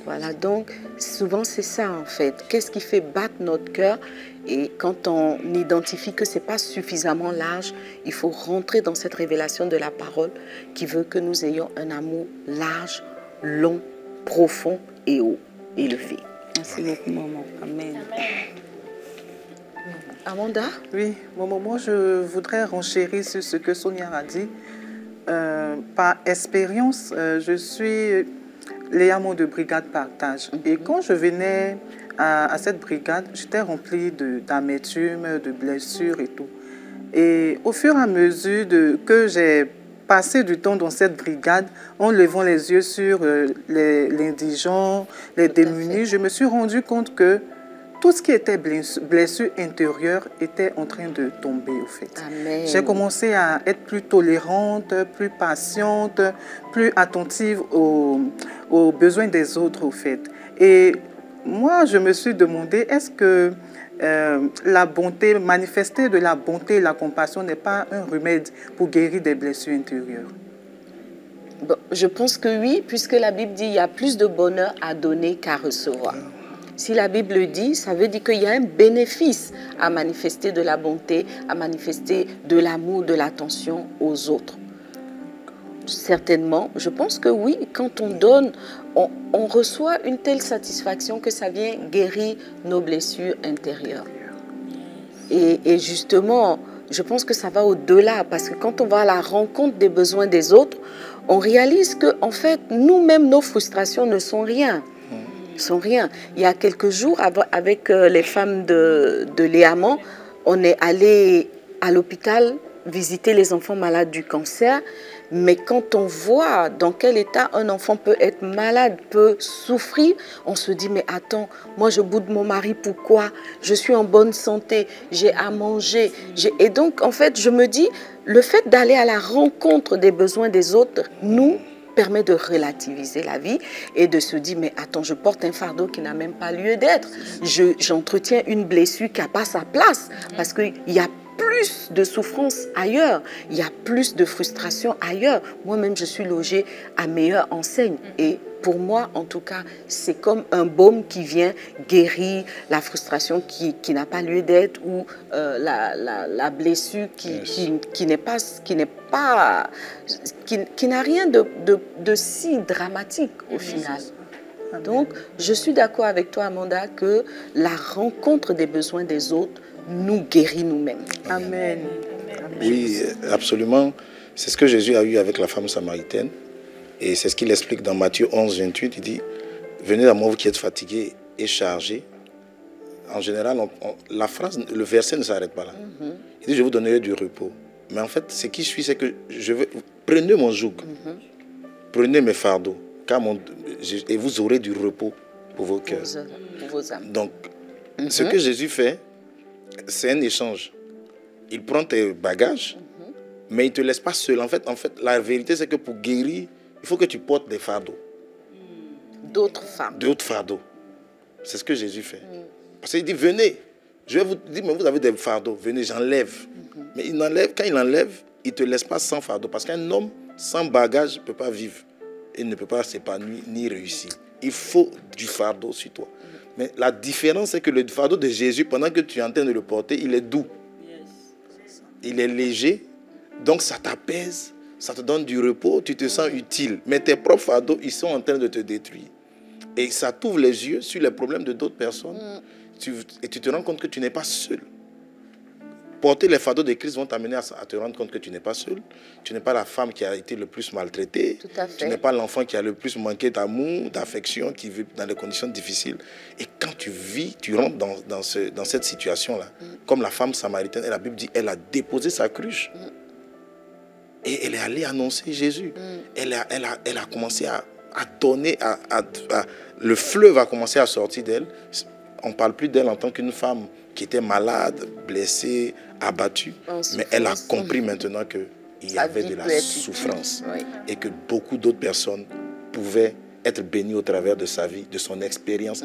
Voilà, donc souvent c'est ça en fait. Qu'est-ce qui fait battre notre cœur? Et quand on identifie que ce n'est pas suffisamment large, il faut rentrer dans cette révélation de la parole qui veut que nous ayons un amour large, long, profond et haut, élevé. Merci beaucoup, maman. Amen. Amanda? Oui, moi je voudrais renchérir sur ce que Sonia a dit. Par expérience, je suis léamant de brigade partage. Et quand je venais à cette brigade, j'étais remplie d'amertume, de blessures et tout. Et au fur et à mesure que j'ai passé du temps dans cette brigade, en levant les yeux sur l'indigent, les démunis, je me suis rendu compte que tout ce qui était blessure intérieure était en train de tomber, au fait. J'ai commencé à être plus tolérante, plus patiente, plus attentive aux besoins des autres, au fait. Et moi, je me suis demandé, est-ce que la bonté, manifester de la bonté et la compassion n'est pas un remède pour guérir des blessures intérieures? Bon, je pense que oui, puisque la Bible dit qu'il y a plus de bonheur à donner qu'à recevoir. Si la Bible le dit, ça veut dire qu'il y a un bénéfice à manifester de la bonté, à manifester de l'amour, de l'attention aux autres. Certainement, je pense que oui, quand on donne, on reçoit une telle satisfaction que ça vient guérir nos blessures intérieures. Et justement, je pense que ça va au-delà, parce que quand on va à la rencontre des besoins des autres, on réalise que, en fait, nous-mêmes, nos frustrations ne sont rien. Sont rien. Il y a quelques jours, avec les femmes de Léamant, on est allé à l'hôpital visiter les enfants malades du cancer. Mais quand on voit dans quel état un enfant peut être malade, peut souffrir, on se dit, mais attends, moi je boude mon mari, pourquoi? Je suis en bonne santé, j'ai à manger. Et donc, en fait, je me dis, le fait d'aller à la rencontre des besoins des autres nous permet de relativiser la vie et de se dire, mais attends, je porte un fardeau qui n'a même pas lieu d'être. J'entretiens une blessure qui n'a pas sa place parce qu'il y a plus de souffrance ailleurs, il y a plus de frustration ailleurs. Moi-même, je suis logée à meilleure enseigne. Et pour moi, en tout cas, c'est comme un baume qui vient guérir la frustration qui n'a pas lieu d'être ou la blessure qui n'a rien de si dramatique au final. Donc, je suis d'accord avec toi, Amanda, que la rencontre des besoins des autres nous guérit nous-mêmes. Amen. Oui, absolument. C'est ce que Jésus a eu avec la femme samaritaine. Et c'est ce qu'il explique dans Matthieu 11, 28. Il dit, venez à moi, vous qui êtes fatigués et chargés. En général, la phrase, le verset ne s'arrête pas là. Il dit, je vous donnerai du repos. Mais en fait, ce qui suit, c'est que prenez mon joug, prenez mes fardeaux, et vous aurez du repos pour vos cœurs. Pour vos âmes. Donc, ce que Jésus fait, c'est un échange. Il prend tes bagages, mais il ne te laisse pas seul. En fait, la vérité, c'est que pour guérir, il faut que tu portes des fardeaux. D'autres femmes. D'autres fardeaux. C'est ce que Jésus fait. Parce qu'il dit, venez. Je vais vous dire, mais vous avez des fardeaux. Venez, j'enlève. Mais quand il enlève, il ne te laisse pas sans fardeau. Parce qu'un homme sans bagage ne peut pas vivre. Il ne peut pas s'épanouir ni réussir. Il faut du fardeau sur toi. Mais la différence, c'est que le fardeau de Jésus, pendant que tu es en train de le porter, il est doux. Il est léger. Donc ça t'apaise, ça te donne du repos, tu te sens utile. Mais tes propres fardeaux, ils sont en train de te détruire. Et ça t'ouvre les yeux sur les problèmes de d'autres personnes. Et tu te rends compte que tu n'es pas seul. Porter les fardeaux de Christ vont t'amener à te rendre compte que tu n'es pas seul. Tu n'es pas la femme qui a été le plus maltraitée. Tout à fait. Tu n'es pas l'enfant qui a le plus manqué d'amour, d'affection, qui vit dans des conditions difficiles. Et quand tu vis, tu rentres dans cette situation-là. Comme la femme samaritaine, et la Bible dit, elle a déposé sa cruche. Et elle est allée annoncer Jésus. Elle a commencé à donner, le fleuve a commencé à sortir d'elle. On ne parle plus d'elle en tant qu'une femme qui était malade, blessée, abattue. Mais elle a compris maintenant qu'il y avait de la souffrance. Et que beaucoup d'autres personnes pouvaient être bénies au travers de sa vie, de son expérience.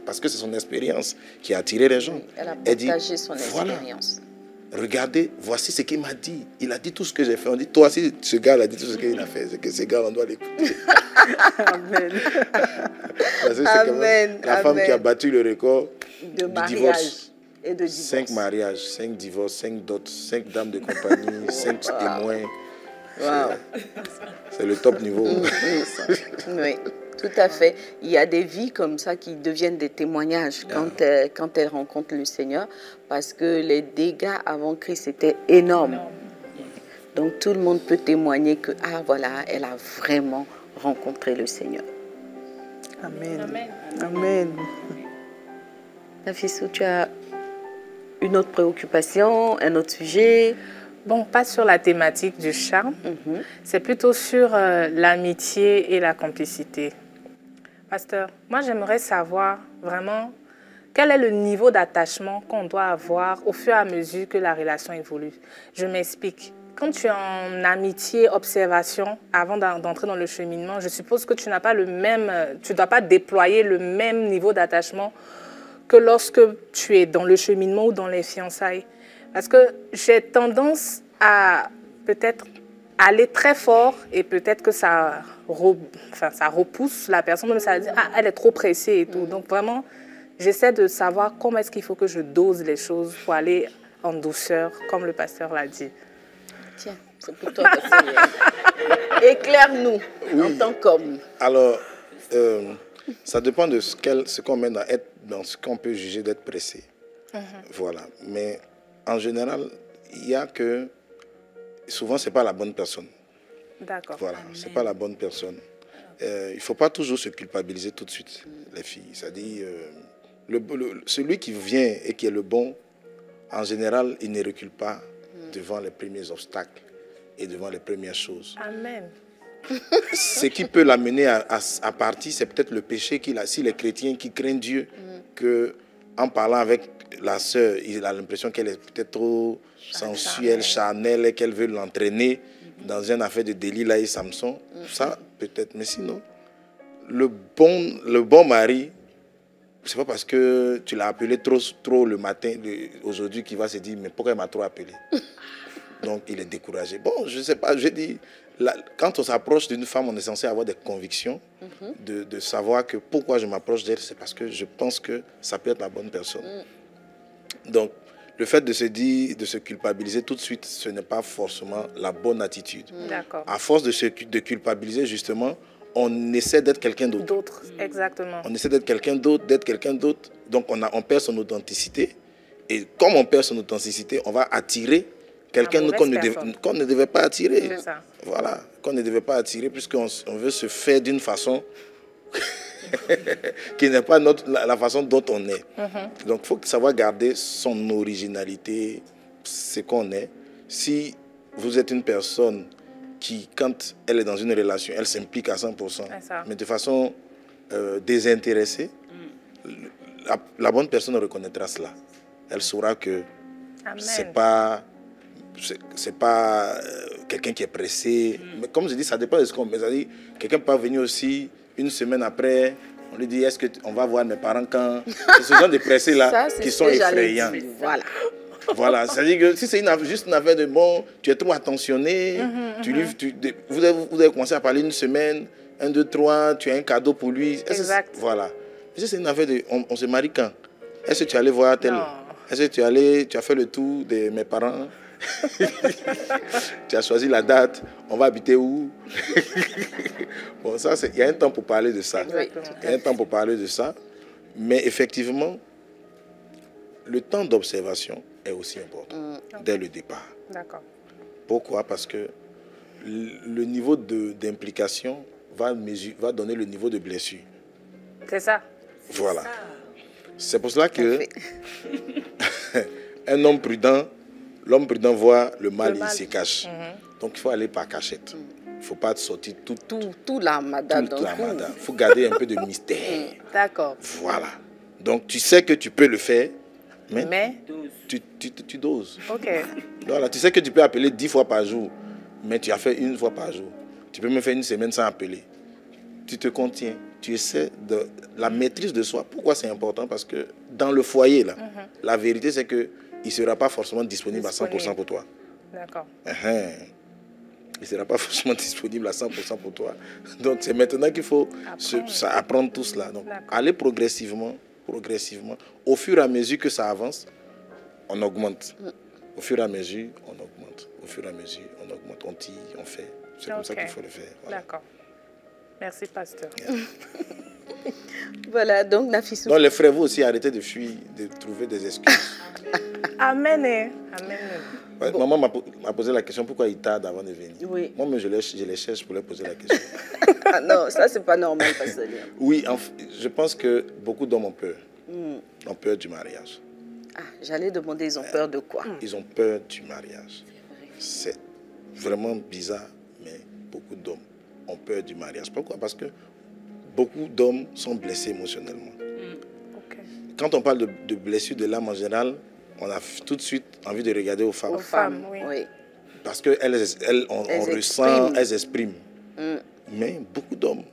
Parce que c'est son expérience qui a attiré les gens. Elle a partagé son expérience. Regardez, voici ce qu'il m'a dit. Il a dit tout ce que j'ai fait. On dit, toi aussi, ce gars a dit tout ce qu'il a fait. C'est que ce gars, on doit l'écouter. Amen. Amen. La femme qui a battu le record de mariage divorce. Et de divorce. 5 mariages, 5 divorces, 5 dots, 5 dames de compagnie, 5 témoins. Wow. C'est le top niveau. Oui, tout à fait. Il y a des vies comme ça qui deviennent des témoignages quand elles rencontrent le Seigneur, parce que les dégâts avant Christ étaient énormes. Donc tout le monde peut témoigner que, voilà, elle a vraiment rencontré le Seigneur. Amen. Amen. Amen. Nafisou, tu as une autre préoccupation, un autre sujet? Bon, pas sur la thématique du charme, c'est plutôt sur l'amitié et la complicité. Pasteur, moi j'aimerais savoir vraiment quel est le niveau d'attachement qu'on doit avoir au fur et à mesure que la relation évolue. Je m'explique. Quand tu es en amitié, observation, avant d'entrer dans le cheminement, je suppose que tu n'as pas le même, tu ne dois pas déployer le même niveau d'attachement que lorsque tu es dans le cheminement ou dans les fiançailles? Parce que j'ai tendance à peut-être aller très fort et peut-être que ça repousse la personne, même ça dit, ah, elle est trop pressée et tout. Donc vraiment, j'essaie de savoir comment est-ce qu'il faut que je dose les choses pour aller en douceur, comme le pasteur l'a dit. Tiens, c'est pour toi que c'est. Éclaire-nous en tant qu'homme. Alors, ça dépend de ce qu'on met dans ce qu'on peut juger d'être pressé. Voilà. Mais en général, il y a que... Souvent, ce n'est pas la bonne personne. D'accord. Voilà, ce n'est pas la bonne personne. Il ne faut pas toujours se culpabiliser tout de suite, les filles. C'est-à-dire, celui qui vient et qui est le bon, en général, il ne recule pas devant les premiers obstacles et devant les premières choses. Amen. Ce qui peut l'amener à partir, c'est peut-être le péché qu'il a. Si les chrétiens qui craignent Dieu, qu'en parlant avec la sœur, il a l'impression qu'elle est peut-être trop sensuelle, charnelle, et qu'elle veut l'entraîner dans une affaire de Delilah et Samson. Ça, peut-être. Mais sinon, le bon mari, c'est pas parce que tu l'as appelé trop le matin, aujourd'hui, qu'il va se dire, mais pourquoi il m'a trop appelé? Donc, il est découragé. Bon, je ne sais pas, je dis, quand on s'approche d'une femme, on est censé avoir des convictions, de savoir que pourquoi je m'approche d'elle, c'est parce que je pense que ça peut être la bonne personne. Donc, le fait de se dire, de se culpabiliser tout de suite, ce n'est pas forcément la bonne attitude. D'accord. À force de culpabiliser, justement, on essaie d'être quelqu'un d'autre. D'autres, exactement. On essaie d'être quelqu'un d'autre, donc on perd son authenticité. Et comme on perd son authenticité, on va attirer quelqu'un qu'on ne devait pas attirer. C'est ça. Voilà, qu'on ne devait pas attirer, puisqu'on veut se faire d'une façon qui n'est pas la façon dont on est. Donc, il faut savoir garder son originalité, ce qu'on est. Si vous êtes une personne qui, quand elle est dans une relation, elle s'implique à 100%, mais de façon désintéressée, la bonne personne reconnaîtra cela. Elle saura que c'est pas quelqu'un qui est pressé. Mais comme je dis, ça dépend de ce qu'on met. C'est-à-dire, quelqu'un peut venir aussi une semaine après, on lui dit, est-ce qu'on va voir mes parents quand? C'est ce genre de pressés-là qui sont effrayants. Voilà. Voilà, c'est-à-dire que si c'est juste une affaire de bon, tu es trop attentionné, vous avez commencé à parler une semaine, 1, 2, 3, tu as un cadeau pour lui. Exact. Voilà. Mais si c'est une affaire de, on se marie quand? Est-ce que tu es allé voir tel? Non. Est-ce que tu as fait le tour de mes parents? Tu as choisi la date, on va habiter où? Bon, ça, il y a un temps pour parler de ça. Il y a un temps pour parler de ça. Mais effectivement, le temps d'observation est aussi important dès le départ. D'accord. Pourquoi? Parce que le niveau d'implication va donner le niveau de blessure. C'est ça. Voilà. C'est pour cela que un homme prudent, l'homme prudent voit le mal, il se cache. Donc il faut aller par cachette. Il ne faut pas sortir tout l'armada. Il faut garder un peu de mystère. D'accord. Voilà. Donc tu sais que tu peux le faire, mais tu doses. Ok. Voilà, tu sais que tu peux appeler 10 fois par jour, mais tu as fait 1 fois par jour. Tu peux même faire 1 semaine sans appeler. Tu te contiens. Tu essaies de la maîtrise de soi. Pourquoi c'est important? Parce que dans le foyer, là, la vérité, c'est qu'il ne sera pas forcément disponible à 100% pour toi. D'accord. Il ne sera pas forcément disponible à 100% pour toi. Donc, c'est maintenant qu'il faut apprendre tout cela. Donc, aller progressivement. Au fur et à mesure que ça avance, on augmente. Au fur et à mesure, on augmente. Au fur et à mesure, on augmente. On tire, on fait. C'est comme ça qu'il faut le faire. Voilà. D'accord. Merci, pasteur. Voilà, donc Nafisou. Donc les frères, vous aussi, arrêtez de fuir, de trouver des excuses. Amen. Amen. Ouais, bon. Maman m'a posé la question, pourquoi il tarde avant de venir? Oui. Moi, je les cherche pour leur poser la question. Ah non, ça, c'est pas normal, pasteur. Oui, je pense que beaucoup d'hommes ont peur. Ont peur du mariage. Ah, j'allais demander, ils ont peur de quoi? Ils ont peur du mariage. C'est vraiment bizarre, mais beaucoup d'hommes ont peur du mariage. Pourquoi? Parce que beaucoup d'hommes sont blessés émotionnellement. Quand on parle de blessures de l'âme en général, on a tout de suite envie de regarder aux femmes. Aux femmes, oui. Parce qu'elles ressent, elles expriment. Mais beaucoup d'hommes,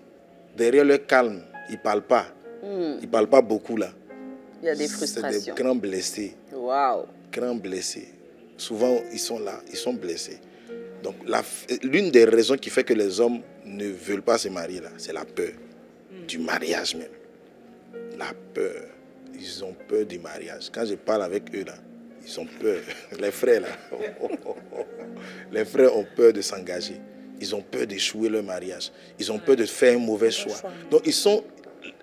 derrière leur calme, ils ne parlent pas. Ils ne parlent pas beaucoup là. Il y a des C'est frustrations. des grands blessés. Waouh. Grands blessés. Souvent, ils sont là, ils sont blessés. Donc, l'une des raisons qui fait que les hommes ne veulent pas se marier, là, c'est la peur du mariage même. La peur. Ils ont peur du mariage. Quand je parle avec eux, là, ils ont peur. Les frères, là. Les frères ont peur de s'engager. Ils ont peur d'échouer leur mariage. Ils ont peur de faire un mauvais choix. Donc, ils sont,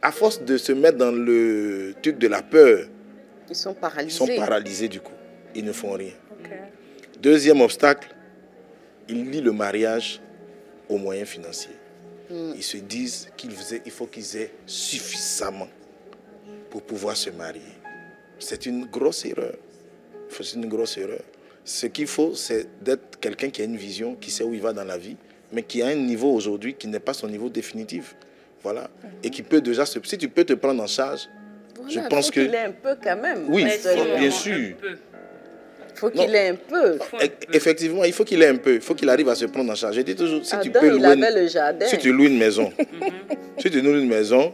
à force de se mettre dans le truc de la peur, Ils sont paralysés. ils sont paralysés du coup. Ils ne font rien. Okay. Deuxième obstacle, ils lient le mariage aux moyens financiers. Ils se disent il faut qu'ils aient suffisamment pour pouvoir se marier. C'est une grosse erreur. C'est une grosse erreur. Ce qu'il faut, c'est d'être quelqu'un qui a une vision, qui sait où il va dans la vie, mais qui a un niveau aujourd'hui qui n'est pas son niveau définitif. Voilà. Et qui peut déjà si tu peux te prendre en charge, Voilà, je pense faut que... qu'il ait un peu quand même. Oui, Absolument. bien sûr. Il faut qu'il ait un peu. Effectivement, il faut qu'il ait un peu. Il faut qu'il arrive à se prendre en charge. Je dis toujours, si tu Adam, peux il louer... avait le jardin. Si tu loues une maison, si tu loues une maison,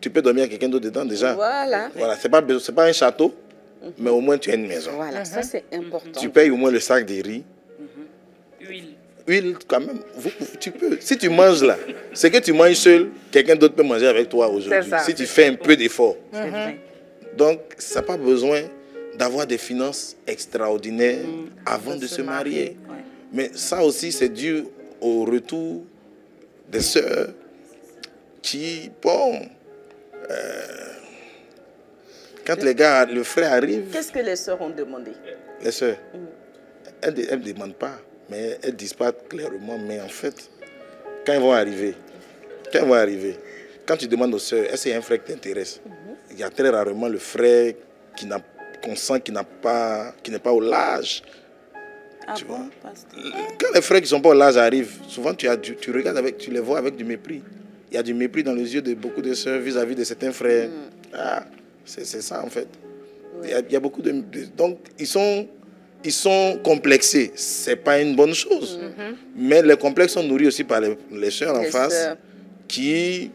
tu peux dormir avec quelqu'un d'autre dedans déjà. Voilà. Voilà, c'est pas un château, mais au moins tu as une maison. Voilà, ça c'est important. Tu payes au moins le sac de riz. Huile, quand même, tu peux. Si tu manges là, c'est que tu manges seul, quelqu'un d'autre peut manger avec toi aujourd'hui. Si tu fais un peu d'effort. Donc, ça n'a pas besoin d'avoir des finances extraordinaires avant de se marier. Ouais. Mais ça aussi, c'est dû au retour des sœurs qui, bon, quand les gars, le frère arrive, Qu'est-ce que les sœurs ont demandé? les sœurs, elles ne demandent pas, mais elles ne disent pas clairement. Mais en fait, quand ils vont arriver, quand tu demandes aux sœurs, est-ce qu'il y a un frère qui t'intéresse? Il y a très rarement le frère qu'on sent qui n'est pas au large. Ah Tu bon, vois? pasteur? Quand les frères qui ne sont pas au large arrivent, souvent tu regardes tu les vois avec du mépris. Il y a du mépris dans les yeux de beaucoup de sœurs vis-à-vis de certains frères. Ah, c'est ça en fait. Il y a beaucoup de... Donc ils sont complexés. Ce n'est pas une bonne chose. Mais les complexes sont nourris aussi par les sœurs en face qui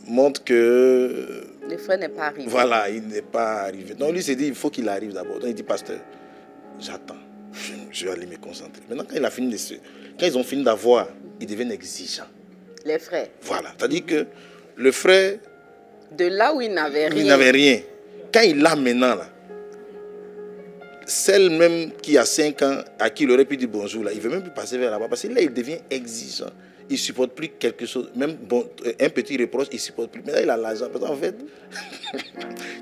montrent que... Le frère n'est pas arrivé. Voilà, il n'est pas arrivé. Donc lui s'est dit, il faut qu'il arrive d'abord. Donc il dit, pasteur, j'attends. Je vais aller me concentrer. Maintenant, quand ils ont fini d'avoir, ils deviennent exigeants. Les frères. Voilà. C'est-à-dire que le frère... De là où il n'avait rien. Il n'avait rien. Quand il l'a maintenant, là, celle même qui a 5 ans, à qui il aurait pu dire bonjour, là, il ne veut même plus passer vers là-bas. Parce que là, il devient exigeant. Il ne supporte plus quelque chose. Même un petit reproche, il ne supporte plus. Mais là, il a l'argent. Parce qu'en fait,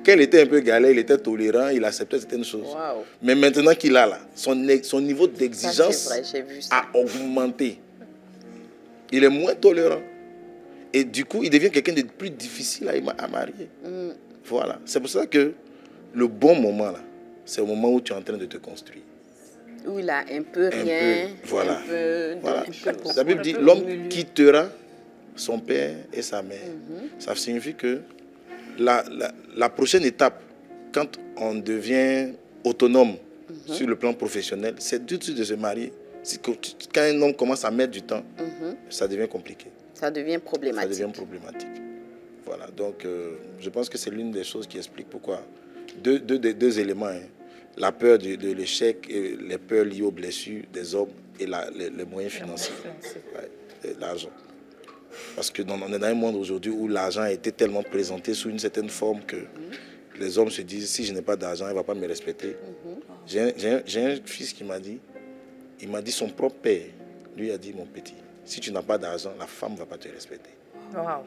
quand il était un peu galère, il était tolérant, il acceptait certaines choses. Wow. Mais maintenant qu'il a là, son niveau d'exigence a augmenté. Il est moins tolérant. Et du coup, il devient quelqu'un de plus difficile à marier. Voilà. C'est pour ça que le bon moment, là, c'est au moment où tu es en train de te construire. Où il a un peu rien. Voilà. Un peu, Voilà. La Bible dit, l'homme quittera son père et sa mère. Ça signifie que la prochaine étape, quand on devient autonome sur le plan professionnel, c'est tout de suite de se marier. Quand un homme commence à mettre du temps, ça devient compliqué. Ça devient problématique. Ça devient problématique. Voilà, donc je pense que c'est l'une des choses qui explique pourquoi. Deux éléments, hein. La peur de l'échec, et les peurs liées aux blessures des hommes et les moyens financiers, l'argent. Parce que on est dans un monde aujourd'hui où l'argent a été tellement présenté sous une certaine forme que les hommes se disent, si je n'ai pas d'argent, il ne va pas me respecter. J'ai un fils qui m'a dit, son propre père, lui a dit, mon petit, si tu n'as pas d'argent, la femme ne va pas te respecter. Wow.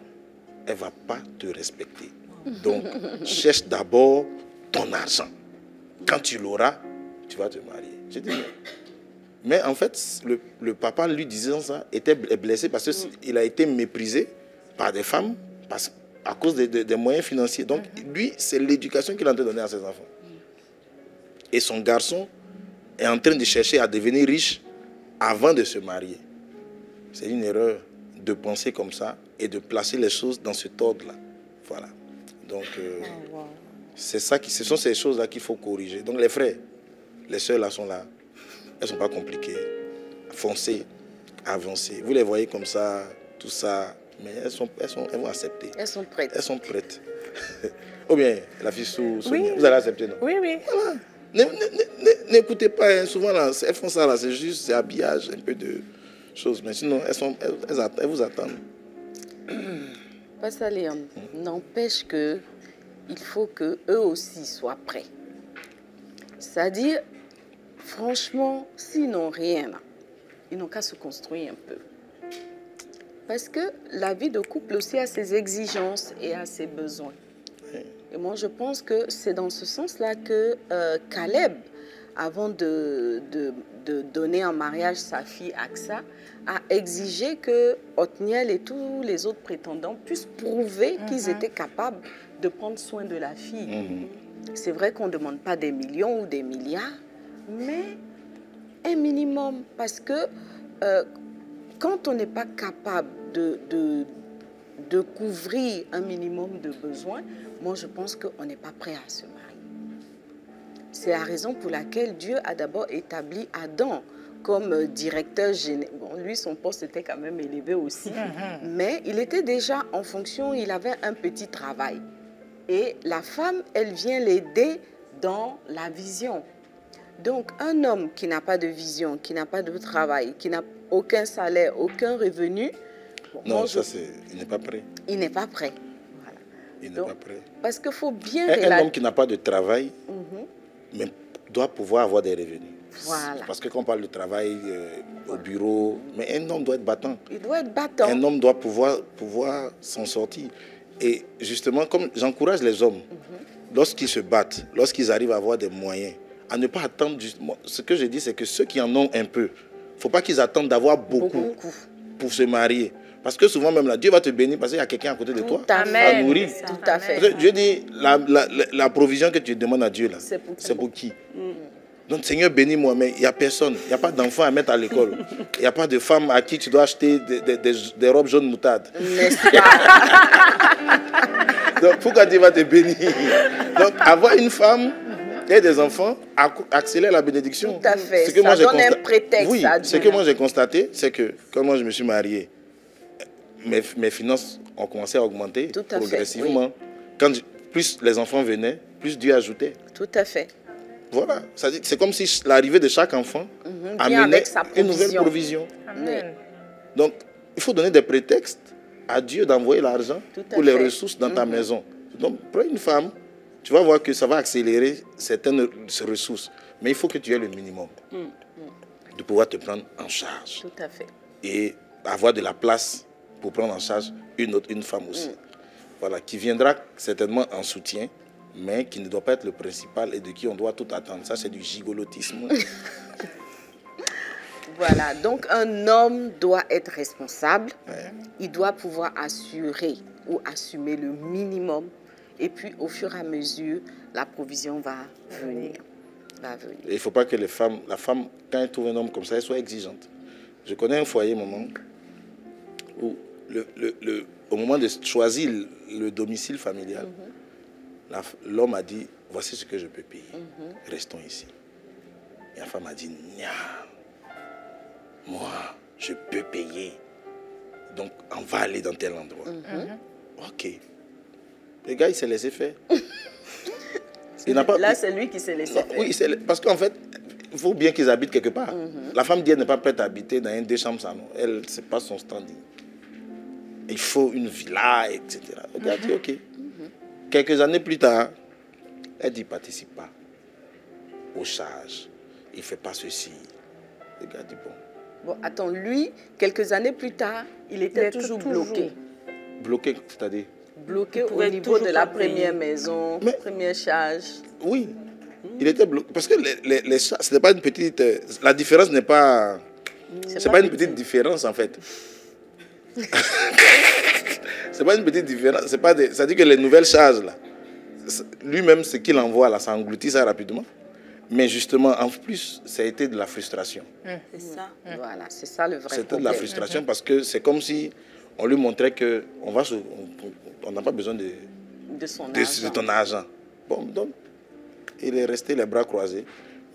Elle ne va pas te respecter. Donc, cherche d'abord ton argent. Quand tu l'auras, tu vas te marier. J'ai dit, mais en fait, le papa, lui disant ça, était blessé parce qu'il a été méprisé par des femmes à cause des moyens financiers. Donc, lui, c'est l'éducation qu'il est en train de donner à ses enfants. Et son garçon est en train de chercher à devenir riche avant de se marier. C'est une erreur de penser comme ça et de placer les choses dans cet ordre-là. Voilà. Donc, ce sont ces choses-là qu'il faut corriger. Donc, les frères, les sœurs là sont là. Elles ne sont pas compliquées. Foncez, avancez. Vous les voyez comme ça, tout ça. mais elles vont accepter. Elles sont prêtes. Elles sont prêtes. Ou bien, la fille sous Sonia, Oui. vous allez accepter, non? Oui, oui. Voilà. N'écoutez pas, hein. Souvent, là, elles font ça, là, c'est juste habillage, un peu de choses. Mais sinon, elles vous attendent. Pasteur Léon, n'empêche que il faut que eux aussi soient prêts. C'est-à-dire, franchement, s'ils n'ont rien, là, ils n'ont qu'à se construire un peu. Parce que la vie de couple aussi a ses exigences et a ses besoins. Oui. Et moi, je pense que c'est dans ce sens-là que Caleb, avant de donner en mariage sa fille Aksa, a exigé que Othniel et tous les autres prétendants puissent prouver qu'ils étaient capables de prendre soin de la fille. C'est vrai qu'on ne demande pas des millions ou des milliards, mais un minimum. Parce que quand on n'est pas capable de couvrir un minimum de besoins, moi je pense qu'on n'est pas prêt à se marier. C'est la raison pour laquelle Dieu a d'abord établi Adam comme directeur général. Bon, lui, son poste était quand même élevé aussi, mais il était déjà en fonction, il avait un petit travail. Et la femme, elle vient l'aider dans la vision. Donc, un homme qui n'a pas de vision, qui n'a pas de travail, qui n'a aucun salaire, aucun revenu... Bon, Non, moi, ça, il n'est pas prêt. Il n'est pas prêt. Voilà. Il n'est Donc, pas prêt. parce qu'il faut bien... Un homme qui n'a pas de travail, mais doit pouvoir avoir des revenus. Voilà. Parce que quand on parle de travail au bureau, mais un homme doit être battant. Il doit être battant. Un homme doit pouvoir s'en sortir. Et justement, comme j'encourage les hommes, lorsqu'ils se battent, lorsqu'ils arrivent à avoir des moyens, à ne pas attendre... Ce que je dis, c'est que ceux qui en ont un peu, il ne faut pas qu'ils attendent d'avoir beaucoup pour se marier. Parce que souvent, même là, Dieu va te bénir parce qu'il y a quelqu'un à côté de toi à nourrir. Tout à fait. Dieu dit, la provision que tu demandes à Dieu, là, c'est pour qui? Donc, Seigneur, bénis-moi, mais il n'y a personne. Il n'y a pas d'enfant à mettre à l'école. Il n'y a pas de femme à qui tu dois acheter des robes jaunes moutarde. N'est-ce pas? Donc, pourquoi Dieu va te bénir? Donc, avoir une femme et des enfants accélère la bénédiction. Tout à fait. Ce que Ça donne un prétexte oui, à Dieu. Ce que moi j'ai constaté, c'est que quand moi je me suis marié, mes finances ont commencé à augmenter progressivement. Quand plus les enfants venaient, plus Dieu ajoutait. Tout à fait. Voilà. C'est comme si l'arrivée de chaque enfant amenait une nouvelle provision. Amen. Donc, il faut donner des prétextes à Dieu d'envoyer l'argent ou les ressources dans ta maison. Donc, prends une femme, tu vas voir que ça va accélérer certaines ressources. Mais il faut que tu aies le minimum de pouvoir te prendre en charge. Tout à fait. Et avoir de la place pour prendre en charge une femme aussi. Voilà, qui viendra certainement en soutien, mais qui ne doit pas être le principal et de qui on doit tout attendre. Ça, c'est du gigolotisme. Voilà, donc un homme doit être responsable. Il doit pouvoir assurer ou assumer le minimum. Et puis, au fur et à mesure, la provision va venir. Et il ne faut pas que la femme, quand elle trouve un homme comme ça, elle soit exigeante. Je connais un foyer, maman, où au moment de choisir le domicile familial, l'homme a dit, voici ce que je peux payer. Restons ici. Et la femme a dit, nia, moi, je peux payer. Donc, on va aller dans tel endroit. Ok. Le gars, il s'est laissé faire. Là, c'est lui qui s'est laissé faire. Oui, parce qu'en fait, il faut bien qu'ils habitent quelque part. La femme dit, elle n'est pas prête à habiter dans un 2 chambres salon. Elle, ce n'est pas son standing. Il faut une villa, etc. Le gars dit, ok. Quelques années plus tard, elle dit, participe pas aux charges. Il ne fait pas ceci. Le gars dit, bon. Bon, attends, lui, quelques années plus tard, il était toujours bloqué. Bloqué, c'est-à-dire? Bloqué au niveau de la première maison, première charge. Oui, il était bloqué. Parce que les charges, ce n'est pas une petite... La différence n'est pas... C'est pas une petite différence, en fait. C'est pas une petite différence. Ça dit que les nouvelles charges, là, lui-même, ce qu'il envoie, là, ça engloutit ça rapidement. Mais justement, en plus, ça a été de la frustration. C'est ça. Voilà, c'est ça le vrai problème. C'était de la frustration parce que c'est comme si on lui montrait qu'on n'a pas besoin de ton argent. Bon, donc, il est resté les bras croisés.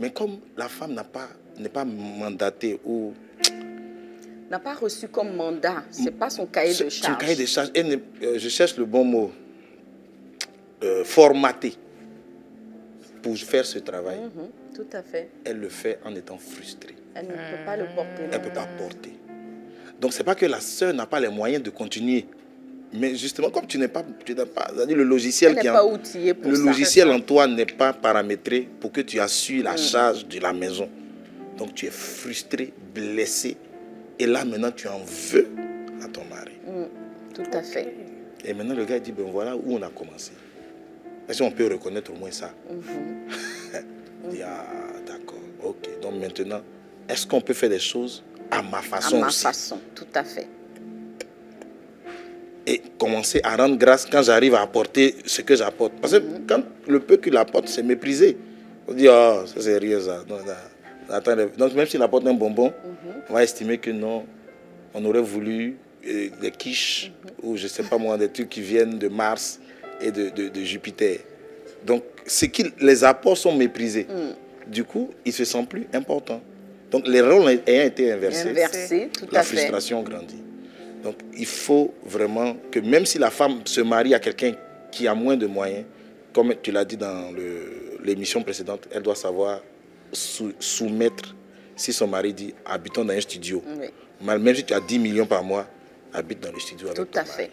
Mais comme la femme n'est pas mandatée ou n'a pas reçu comme mandat. Ce n'est pas son cahier de charge. Son cahier de charge. Je cherche le bon mot. Formaté pour faire ce travail. Tout à fait. Elle le fait en étant frustrée. Elle ne peut pas le porter. Elle ne peut pas porter. Donc, ce n'est pas que la sœur n'a pas les moyens de continuer. Mais justement, comme tu n'as pas c'est-à-dire le logiciel qui pas outillé pour le ça. logiciel en toi n'est pas paramétré pour que tu assures la charge de la maison. Donc, tu es frustré, blessé. Et là, maintenant, tu en veux à ton mari. Tout à fait. Et maintenant, le gars dit, ben voilà où on a commencé. Est-ce qu'on peut reconnaître au moins ça? Il dit, ah, d'accord, ok. Donc maintenant, est-ce qu'on peut faire des choses à ma façon aussi? À ma façon, tout à fait. Et commencer à rendre grâce quand j'arrive à apporter ce que j'apporte. Parce que quand le peu qu'il apporte, c'est méprisé. On dit, oh, c'est sérieux ça. Non, attendez. Donc même s'il apporte un bonbon, on va estimer que non, on aurait voulu des quiches ou je ne sais pas moi, des trucs qui viennent de Mars et de Jupiter. Donc les apports sont méprisés. Du coup, il ne se sent plus important. Donc les rôles ayant été inversés, tout la à fait. frustration grandit. Donc il faut vraiment que même si la femme se marie à quelqu'un qui a moins de moyens, comme tu l'as dit dans l'émission précédente, elle doit savoir soumettre, si son mari dit habitons dans un studio. Même si tu as 10 millions par mois, habite dans le studio avec ton mari.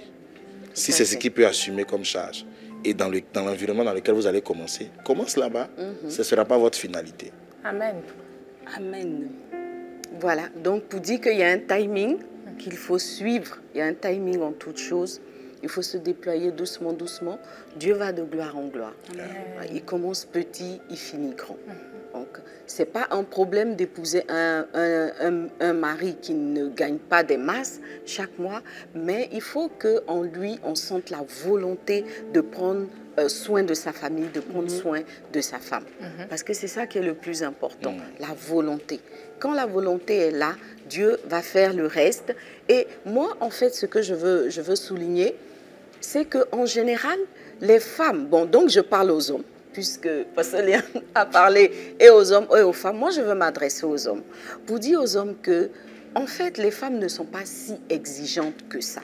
Si c'est ce qu'il peut assumer comme charge et dans l'environnement dans lequel vous allez commencer, commence là-bas, ce ne sera pas votre finalité. Amen. Amen. Voilà, donc pour dire qu'il y a un timing qu'il faut suivre, il y a un timing en toute chose, il faut se déployer doucement, doucement. Dieu va de gloire en gloire. Il commence petit, il finit grand. Donc, ce n'est pas un problème d'épouser un mari qui ne gagne pas des masses chaque mois, mais il faut qu'en lui, on sente la volonté de prendre soin de sa famille, de prendre soin de sa femme. Parce que c'est ça qui est le plus important, la volonté. Quand la volonté est là, Dieu va faire le reste. Et moi, en fait, ce que je veux souligner, c'est qu'en général, les femmes, bon, donc je parle aux hommes, puisque Pasteur Léon a parlé et aux hommes et aux femmes. Moi, je veux m'adresser aux hommes pour dire aux hommes que, en fait, les femmes ne sont pas si exigeantes que ça.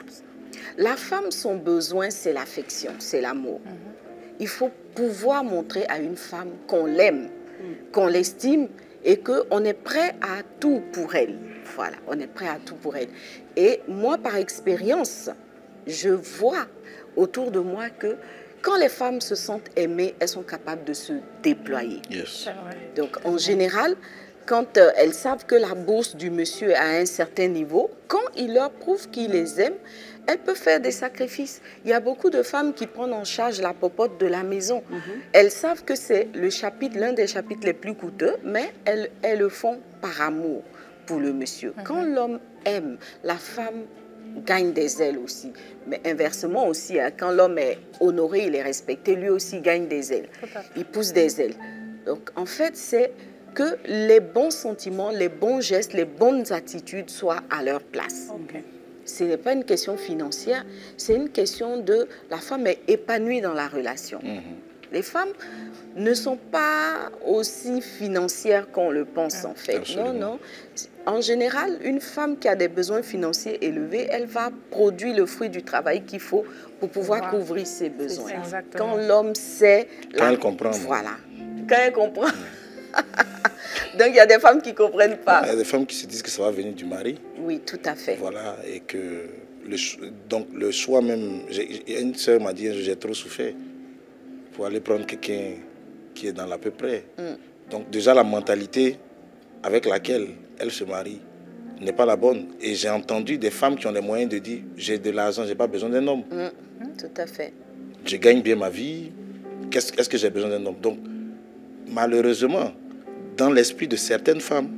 La femme, son besoin, c'est l'affection, c'est l'amour. Il faut pouvoir montrer à une femme qu'on l'aime, qu'on l'estime et qu'on est prêt à tout pour elle. Voilà, on est prêt à tout pour elle. Et moi, par expérience, je vois autour de moi que quand les femmes se sentent aimées, elles sont capables de se déployer. Yes. Donc, en général, quand elles savent que la bourse du monsieur est à un certain niveau, quand il leur prouve qu'il les aime, elles peuvent faire des sacrifices. Il y a beaucoup de femmes qui prennent en charge la popote de la maison. Elles savent que c'est l'un des chapitres les plus coûteux, mais elles le font par amour pour le monsieur. Quand l'homme aime, la femme gagne des ailes aussi. Mais inversement aussi, hein, quand l'homme est honoré, il est respecté, lui aussi gagne des ailes. Il pousse des ailes. Donc en fait, c'est que les bons sentiments, les bons gestes, les bonnes attitudes soient à leur place. Ce n'est pas une question financière, c'est une question de la femme est épanouie dans la relation. Les femmes ne sont pas aussi financières qu'on le pense en fait. Absolument. Non. En général, une femme qui a des besoins financiers élevés, elle va produire le fruit du travail qu'il faut pour pouvoir couvrir ses besoins. Quand l'homme sait... Quand elle comprend. Voilà. Quand elle comprend. Donc il y a des femmes qui ne comprennent pas. Il y a des femmes qui se disent que ça va venir du mari. Oui, tout à fait. Voilà, et que donc le choix même... Une sœur m'a dit, j'ai trop souffert pour aller prendre quelqu'un qui est dans l'à peu près. Donc déjà la mentalité avec laquelle elle se marie n'est pas la bonne. Et j'ai entendu des femmes qui ont les moyens de dire, j'ai de l'argent, je n'ai pas besoin d'un homme. Tout à fait. Je gagne bien ma vie, est-ce que j'ai besoin d'un homme? Donc malheureusement, dans l'esprit de certaines femmes,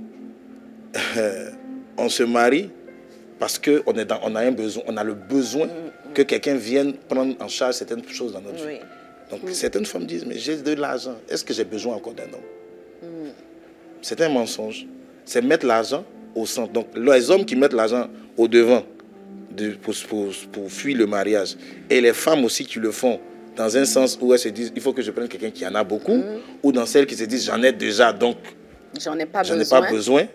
on se marie parce qu'on a un besoin, on a le besoin que quelqu'un vienne prendre en charge certaines choses dans notre vie. Donc certaines femmes disent, mais j'ai de l'argent, est-ce que j'ai besoin encore d'un homme? C'est un mensonge. C'est mettre l'argent au centre. Donc les hommes qui mettent l'argent au devant pour fuir le mariage, et les femmes aussi qui le font dans un sens où elles se disent, il faut que je prenne quelqu'un qui en a beaucoup, ou dans celles qui se disent, j'en ai déjà, donc j'en ai pas besoin.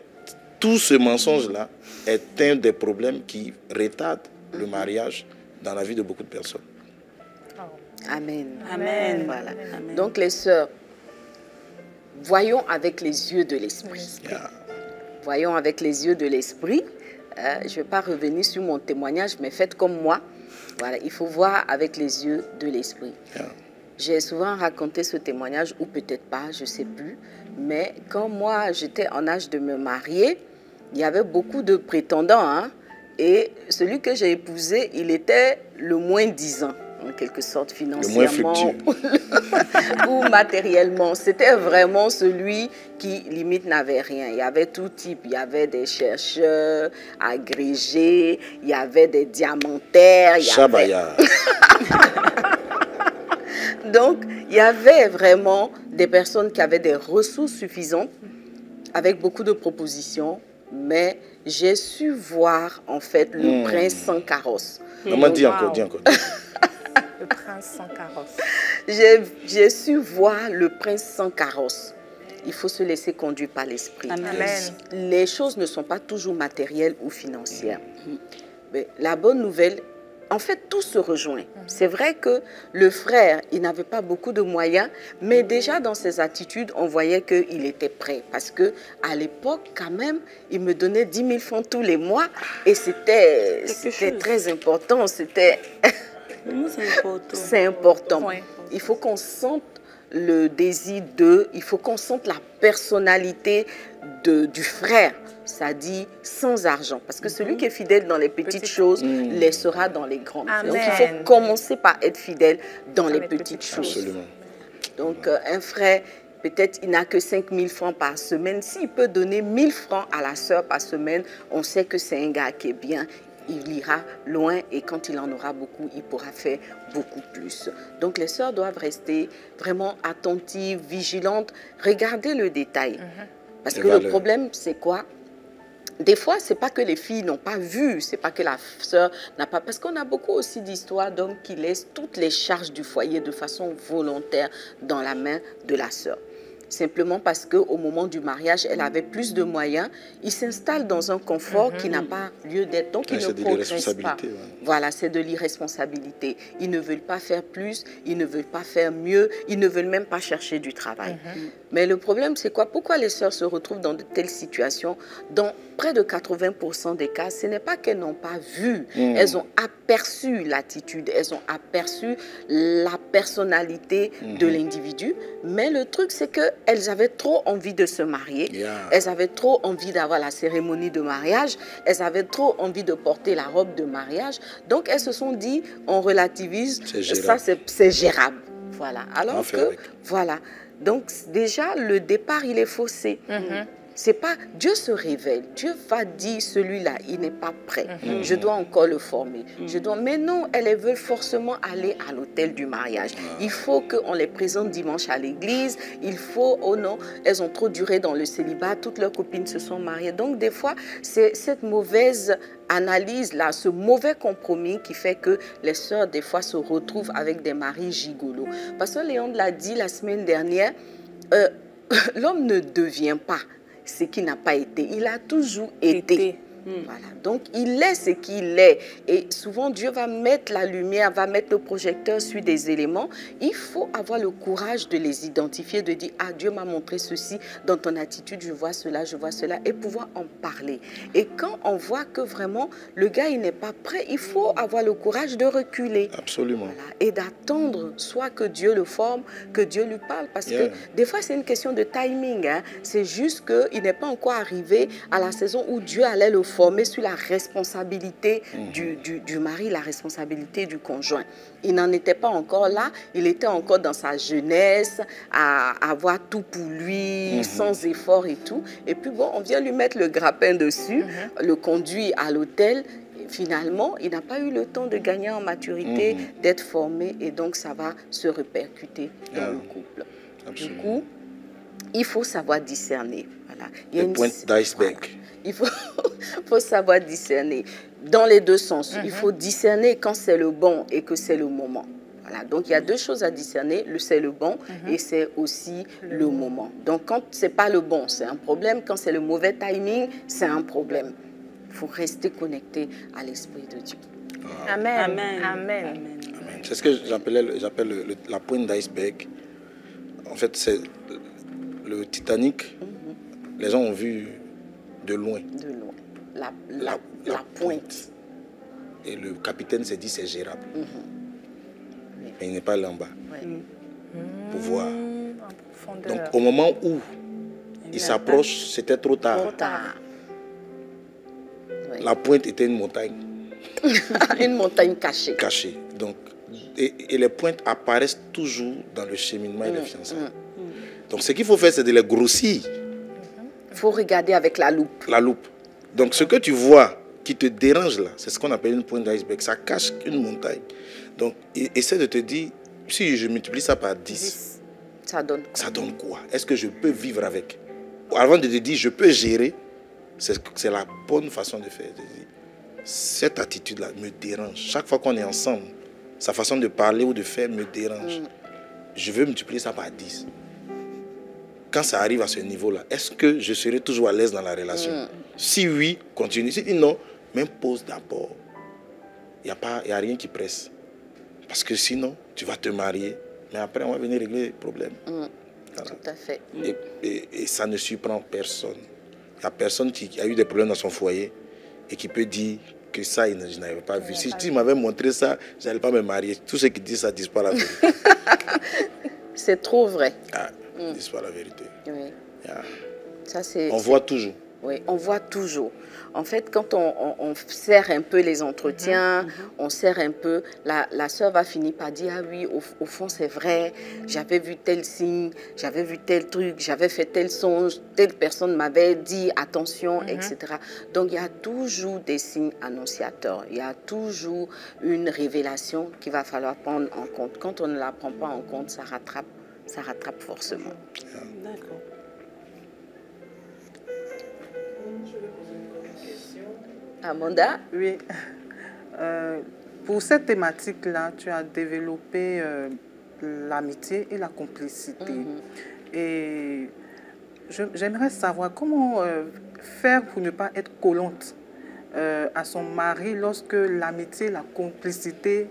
tout ce mensonge-là est un des problèmes qui retarde le mariage dans la vie de beaucoup de personnes. Amen. Amen. Voilà. Amen. Donc les sœurs, voyons avec les yeux de l'esprit. Yeah. Voyons avec les yeux de l'esprit. Je ne vais pas revenir sur mon témoignage, mais faites comme moi. Voilà, il faut voir avec les yeux de l'esprit. Yeah. J'ai souvent raconté ce témoignage, ou peut-être pas, je ne sais plus. Mais quand moi, j'étais en âge de me marier, il y avait beaucoup de prétendants. Hein, et celui que j'ai épousé, il était le moins 10 ans, en quelque sorte, financièrement ou matériellement. C'était vraiment celui qui, limite, n'avait rien. Il y avait tout type. Il y avait des chercheurs agrégés, il y avait des diamantaires. Chabaya. Donc, il y avait vraiment des personnes qui avaient des ressources suffisantes, avec beaucoup de propositions, mais j'ai su voir, en fait, le prince sans carrosse. Maman, dis encore, dis encore. Le prince sans carrosse. J'ai su voir le prince sans carrosse. Il faut se laisser conduire par l'esprit. Amen. Les choses ne sont pas toujours matérielles ou financières. Mais la bonne nouvelle, en fait, tout se rejoint. C'est vrai que le frère, il n'avait pas beaucoup de moyens, mais déjà dans ses attitudes, on voyait qu'il était prêt. Parce qu'à l'époque, quand même, il me donnait 10 000 francs tous les mois et c'était très important. C'était... C'est important. C'est important. Ouais. Il faut qu'on sente le désir d'eux, il faut qu'on sente la personnalité du frère, c'est-à-dire sans argent. Parce que celui qui est fidèle dans les petites choses les sera dans les grandes. Amen. Donc il faut commencer par être fidèle dans les petites choses. Absolument. Donc un frère, peut-être il n'a que 5 000 francs par semaine. S'il peut donner 1 000 francs à la sœur par semaine, on sait que c'est un gars qui est bien. Il ira loin et quand il en aura beaucoup, il pourra faire beaucoup plus. Donc les sœurs doivent rester vraiment attentives, vigilantes, regarder le détail. Parce que le problème, c'est quoi? Des fois, ce n'est pas que les filles n'ont pas vu, ce n'est pas que la sœur n'a pas... Parce qu'on a beaucoup aussi d'histoires d'hommes qui laissent toutes les charges du foyer de façon volontaire dans la main de la sœur. Simplement parce qu'au moment du mariage, elle avait plus de moyens. Il s'installe dans un confort qui n'a pas lieu d'être. Donc, il ne progresse pas. Ouais. Voilà, c'est de l'irresponsabilité. Ils ne veulent pas faire plus, ils ne veulent pas faire mieux, ils ne veulent même pas chercher du travail. Mais le problème, c'est quoi? Pourquoi les sœurs se retrouvent dans de telles situations? Dans près de 80% des cas, ce n'est pas qu'elles n'ont pas vu. Elles ont aperçu l'attitude, elles ont aperçu la personnalité de l'individu. Mais le truc, c'est qu'elles avaient trop envie de se marier. Elles avaient trop envie d'avoir la cérémonie de mariage. Elles avaient trop envie de porter la robe de mariage. Donc, elles se sont dit, on relativise, ça c'est gérable. Voilà. Alors que, voilà. Donc, déjà, le départ, il est faussé. C'est pas... Dieu se révèle. Dieu va dire, celui-là, il n'est pas prêt. Je dois encore le former. Mais non, elles veulent forcément aller à l'hôtel du mariage. Il faut qu'on les présente dimanche à l'église. Il faut... Oh non, elles ont trop duré dans le célibat. Toutes leurs copines se sont mariées. Donc, des fois, c'est cette mauvaise analyse-là, ce mauvais compromis qui fait que les sœurs, des fois, se retrouvent avec des maris gigolos. Parce que Léon l'a dit la semaine dernière, l'homme ne devient pas ce qu'il n'a pas été. Il a toujours été. Voilà. Donc, il est ce qu'il est. Et souvent, Dieu va mettre la lumière, va mettre le projecteur sur des éléments. Il faut avoir le courage de les identifier, de dire, ah, Dieu m'a montré ceci, dans ton attitude, je vois cela, et pouvoir en parler. Et quand on voit que vraiment, le gars, il n'est pas prêt, il faut avoir le courage de reculer. Absolument. Voilà. Et d'attendre, soit que Dieu le forme, que Dieu lui parle. Parce que des fois, c'est une question de timing. Hein. C'est juste qu'il n'est pas encore arrivé à la saison où Dieu allait le former sur la responsabilité du mari, la responsabilité du conjoint. Il n'en était pas encore là, il était encore dans sa jeunesse, à avoir tout pour lui, sans effort et tout. Et puis bon, on vient lui mettre le grappin dessus, le conduit à l'hôtel. Finalement, il n'a pas eu le temps de gagner en maturité, d'être formé, et donc ça va se répercuter dans le couple. Absolument. Du coup, il faut savoir discerner. Voilà. Il y a une pointe d'iceberg. Voilà. Il faut savoir discerner dans les deux sens. Il faut discerner quand c'est le bon et que c'est le moment. Voilà. Voilà, donc il y a deux choses à discerner, c'est le bon et c'est aussi le moment. Donc quand ce n'est pas le bon, c'est un problème. Quand c'est le mauvais timing, c'est un problème. Il faut rester connecté à l'Esprit de Dieu. Amen. Amen. Amen. Amen. C'est ce que j'appelle la pointe d'iceberg. En fait, c'est le Titanic. Les gens ont vu de loin. De loin. La pointe. Et le capitaine s'est dit c'est gérable. Mais il n'est pas là en bas pour voir. En profondeur. Donc au moment où il s'approche, c'était trop tard. Trop tard. Oui. La pointe était une montagne Une montagne cachée. cachée. Donc, et les pointes apparaissent toujours dans le cheminement et les fiançailles. Donc ce qu'il faut faire, c'est de les grossir. Il faut regarder avec la loupe. La loupe. Donc ce que tu vois qui te dérange là, c'est ce qu'on appelle une pointe d'iceberg. Ça cache une montagne. Donc essaie de te dire, si je multiplie ça par 10, ça donne quoi? Est-ce que je peux vivre avec? Avant de te dire, je peux gérer, c'est la bonne façon de faire. De dire, cette attitude-là me dérange. Chaque fois qu'on est ensemble, sa façon de parler ou de faire me dérange. Je veux multiplier ça par 10. Quand ça arrive à ce niveau-là, est-ce que je serai toujours à l'aise dans la relation? Si oui, continue. Si non, m'impose d'abord. Il n'y a rien qui presse. Parce que sinon, tu vas te marier, mais après, on va venir régler les problèmes. Voilà. Tout à fait. Et ça ne surprend personne. Il n'y a personne qui a eu des problèmes dans son foyer et qui peut dire que ça, je n'avais pas vu. Si tu m'avais montré ça, je n'allais pas me marier. Tous ceux qui disent ça ne disent pas la vérité. C'est trop vrai. Ils ne disent pas la vérité. Oui. Ça, on voit toujours. Oui, on voit toujours. En fait, quand on serre un peu les entretiens, on serre un peu, la sœur va finir par dire, ah oui, au fond c'est vrai, j'avais vu tel signe, j'avais vu tel truc, j'avais fait tel songe, telle personne m'avait dit attention, etc. Donc il y a toujours des signes annonciateurs, il y a toujours une révélation qu'il va falloir prendre en compte. Quand on ne la prend pas en compte, ça rattrape forcément. D'accord. Amanda? Oui. Pour cette thématique-là, tu as développé l'amitié et la complicité. Et j'aimerais savoir comment faire pour ne pas être collante à son mari lorsque l'amitié et la complicité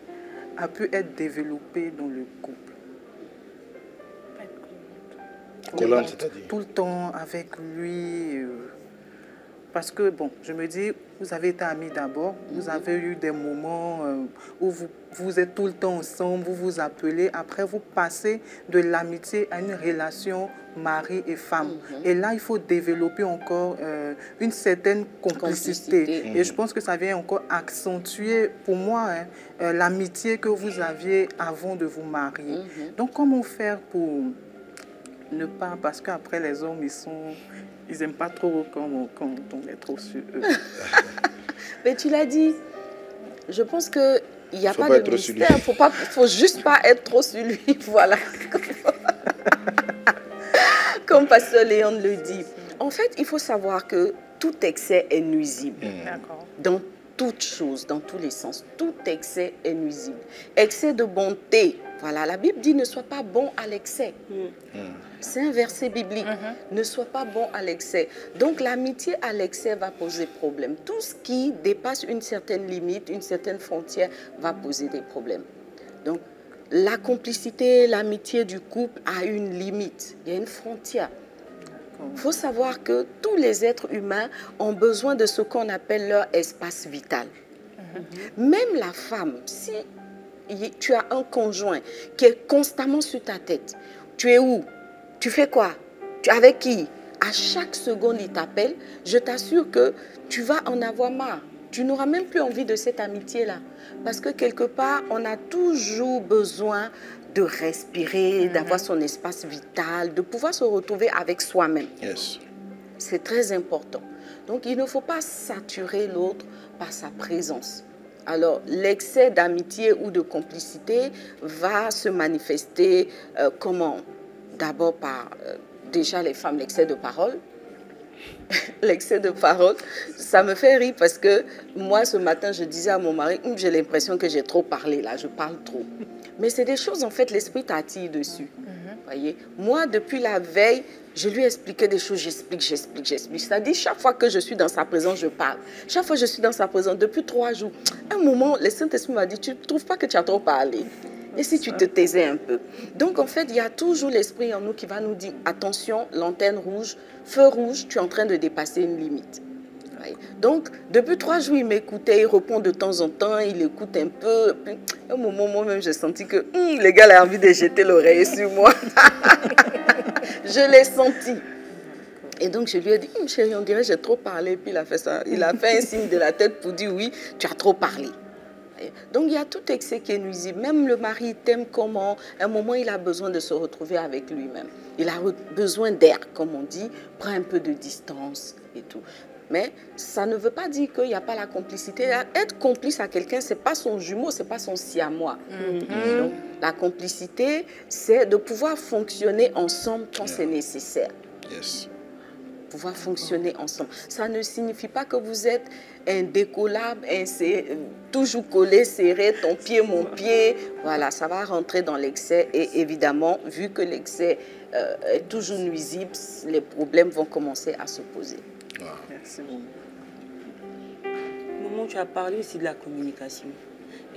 a pu être développée dans le couple. Collante, c'est-à-dire? Tout le temps avec lui. Parce que, bon, je me dis, vous avez été amis d'abord, vous avez eu des moments où vous êtes tout le temps ensemble, vous vous appelez, après vous passez de l'amitié à une relation mari et femme. Et là, il faut développer encore une certaine complicité. Et je pense que ça vient encore accentuer, pour moi, l'amitié que vous aviez avant de vous marier. Donc, comment faire pour ne pas... Parce qu'après, les hommes, ils n'aiment pas trop quand on est trop sur eux. Mais tu l'as dit, je pense qu'il n'y a pas de mystère. Il ne faut juste pas être trop sur lui. Voilà. Comme Pasteur Léon le dit. En fait, il faut savoir que tout excès est nuisible. Dans toute chose, dans tous les sens. Tout excès est nuisible. Excès de bonté. Voilà, la Bible dit ne sois pas bon à l'excès. C'est un verset biblique. Ne sois pas bon à l'excès. Donc l'amitié à l'excès va poser problème. Tout ce qui dépasse une certaine limite, une certaine frontière, va poser des problèmes. Donc la complicité, l'amitié du couple a une limite. Il y a une frontière. Il faut savoir que tous les êtres humains ont besoin de ce qu'on appelle leur espace vital. Même la femme, si tu as un conjoint qui est constamment sur ta tête, tu es où? Tu fais quoi? Avec qui? À chaque seconde, il t'appelle. Je t'assure que tu vas en avoir marre. Tu n'auras même plus envie de cette amitié-là. Parce que quelque part, on a toujours besoin de respirer, d'avoir son espace vital, de pouvoir se retrouver avec soi-même. C'est très important. Donc, il ne faut pas saturer l'autre par sa présence. Alors, l'excès d'amitié ou de complicité va se manifester comment? D'abord par, déjà les femmes, l'excès de parole. L'excès de parole, ça me fait rire parce que moi, ce matin, je disais à mon mari, j'ai l'impression que j'ai trop parlé là, je parle trop. Mais c'est des choses, en fait, l'esprit t'attire dessus. Voyez? Moi, depuis la veille, je lui expliquais des choses, j'explique. C'est-à-dire, chaque fois que je suis dans sa présence, je parle. Chaque fois que je suis dans sa présence, depuis 3 jours, un moment, le Saint-Esprit m'a dit, tu ne trouves pas que tu as trop parlé? Et si tu te taisais un peu? Donc, en fait, il y a toujours l'esprit en nous qui va nous dire, attention, lanterne rouge, feu rouge, tu es en train de dépasser une limite. Donc, depuis 3 jours, il m'écoutait, il répond de temps en temps, il écoute un peu. Puis, à un moment, moi-même, j'ai senti que le gars a envie de jeter l'oreille sur moi. Je l'ai senti. Et donc, je lui ai dit, chérie, on dirait que j'ai trop parlé. Puis, il a fait ça. Il a fait un signe de la tête pour dire, oui, tu as trop parlé. Donc, il y a tout excès qui est nuisible. Même le mari t'aime comment. À un moment, il a besoin de se retrouver avec lui-même. Il a besoin d'air, comme on dit. Prends un peu de distance et tout. Mais ça ne veut pas dire qu'il n'y a pas la complicité. Être complice à quelqu'un, ce n'est pas son jumeau, ce n'est pas son siamois. Donc, la complicité, c'est de pouvoir fonctionner ensemble quand c'est nécessaire. Yes. Pouvoir fonctionner ensemble. Ça ne signifie pas que vous êtes indécollable, toujours collé, serré, ton pied, mon pied. Voilà, ça va rentrer dans l'excès. Et évidemment, vu que l'excès est toujours nuisible, les problèmes vont commencer à se poser. Merci beaucoup. Maman, tu as parlé aussi de la communication.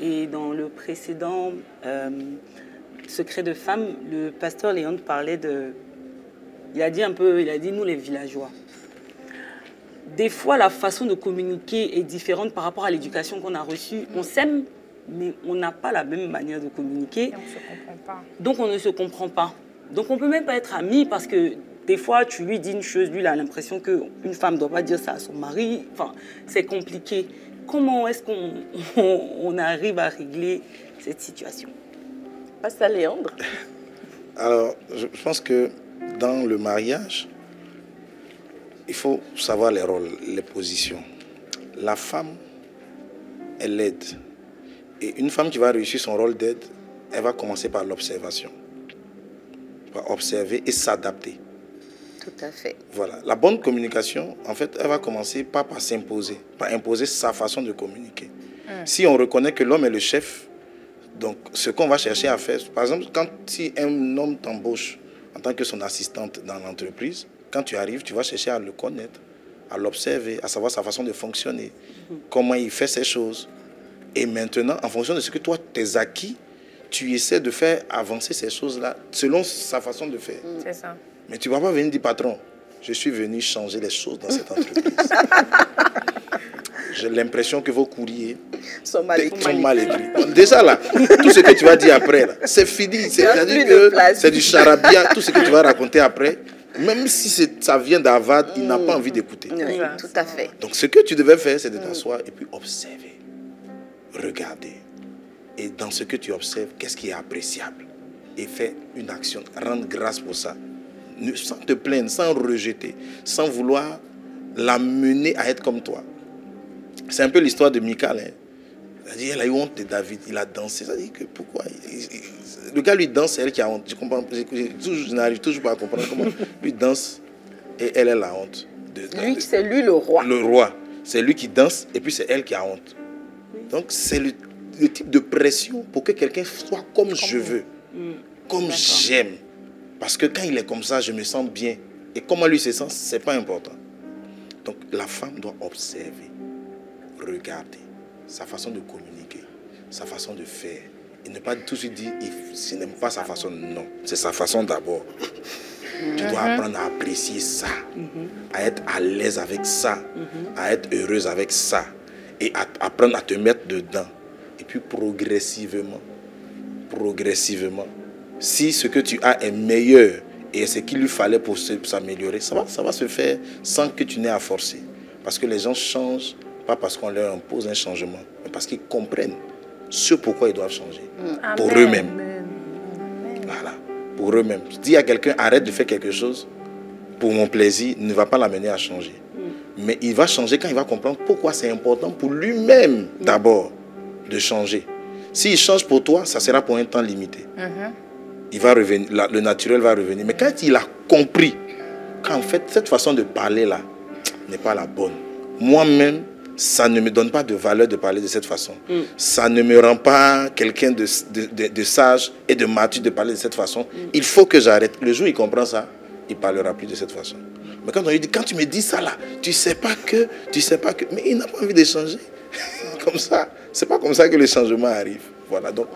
Et dans le précédent Secret de femme, le pasteur Léon parlait de... Il a dit nous les villageois. Des fois, la façon de communiquer est différente par rapport à l'éducation qu'on a reçue. On s'aime, mais on n'a pas la même manière de communiquer. Et on ne se comprend pas. Donc, on ne se comprend pas. Donc, on ne peut même pas être amis parce que des fois, tu lui dis une chose, lui, il a l'impression qu'une femme ne doit pas dire ça à son mari. Enfin, c'est compliqué. Comment est-ce qu'on arrive à régler cette situation? Pasteur Léandre. Alors, je pense que dans le mariage, il faut savoir les rôles, les positions. La femme, elle aide. Et une femme qui va réussir son rôle d'aide, elle va commencer par l'observation. Elle va observer et s'adapter. Tout à fait. Voilà. La bonne communication, en fait, elle va commencer pas par s'imposer, par imposer sa façon de communiquer. Si on reconnaît que l'homme est le chef, donc ce qu'on va chercher à faire, par exemple, si un homme t'embauche en tant que son assistante dans l'entreprise, quand tu arrives, tu vas chercher à le connaître, à l'observer, à savoir sa façon de fonctionner, comment il fait ses choses. Et maintenant, en fonction de ce que toi, tes acquis, tu essaies de faire avancer ces choses-là selon sa façon de faire. C'est ça. Mais tu ne vas pas venir dire, patron, je suis venu changer les choses dans cette entreprise. J'ai l'impression que vos courriers sont mal écrits. Déjà là, tout ce que tu vas dire après, c'est fini. C'est-à-dire que c'est du charabia. Tout ce que tu vas raconter après, même si ça vient d'Avad, il n'a pas envie d'écouter. Oui, tout à fait. Donc ce que tu devais faire, c'est de t'asseoir et puis observer, regarder. Et dans ce que tu observes, qu'est-ce qui est appréciable? Et faire une action, rendre grâce pour ça. Sans te plaindre, sans rejeter, sans vouloir l'amener à être comme toi. C'est un peu l'histoire de Michal. Hein. Elle a eu honte de David, il a dansé. Ça dit que pourquoi le gars lui danse, c'est elle qui a honte. Je n'arrive toujours pas à comprendre comment lui danse et elle a la honte. C'est lui le roi. Le roi. C'est lui qui danse et puis c'est elle qui a honte. Donc c'est le type de pression pour que quelqu'un soit comme je veux, comme j'aime. Parce que quand il est comme ça, je me sens bien. Et comment lui se sent, ce n'est pas important. Donc la femme doit observer, regarder sa façon de communiquer, sa façon de faire. Et ne pas tout de suite dire, ce n'est pas sa façon. Non, c'est sa façon d'abord. Tu dois apprendre à apprécier ça, à être à l'aise avec ça, à être heureuse avec ça. Et à apprendre à te mettre dedans. Et puis progressivement, si ce que tu as est meilleur et ce qu'il lui fallait pour s'améliorer, ça va se faire sans que tu n'aies à forcer. Parce que les gens changent, pas parce qu'on leur impose un changement, mais parce qu'ils comprennent ce pourquoi ils doivent changer. Pour eux-mêmes. Voilà, pour eux-mêmes. Dis à quelqu'un, arrête de faire quelque chose pour mon plaisir, ne va pas l'amener à changer. Mais il va changer quand il va comprendre pourquoi c'est important pour lui-même d'abord de changer. S'il change pour toi, ça sera pour un temps limité. Il va revenir, le naturel va revenir. Mais quand il a compris qu'en fait, cette façon de parler là n'est pas la bonne. Moi-même, ça ne me donne pas de valeur de parler de cette façon. Ça ne me rend pas quelqu'un de sage et de mature de parler de cette façon. Il faut que j'arrête. Le jour où il comprend ça, il ne parlera plus de cette façon. Mais quand on lui dit, quand tu me dis ça là, tu sais pas que, mais il n'a pas envie d'échanger. Comme ça, c'est pas comme ça que le changement arrive. Voilà, donc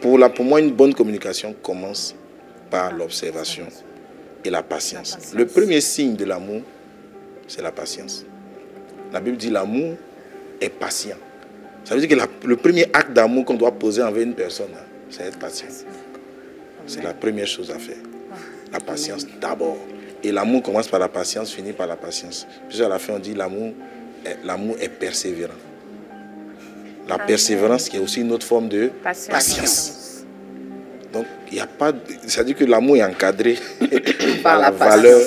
pour moi, une bonne communication commence par l'observation et la patience. Le premier signe de l'amour, c'est la patience. La Bible dit l'amour est patient. Ça veut dire que le premier acte d'amour qu'on doit poser envers une personne, c'est être patient. C'est la première chose à faire. La patience d'abord. Et l'amour commence par la patience, finit par la patience. Puis à la fin, on dit l'amour est persévérant. La persévérance qui est aussi une autre forme de patience. Donc, il n'y a pas... Ça veut dire que l'amour est encadré par la valeur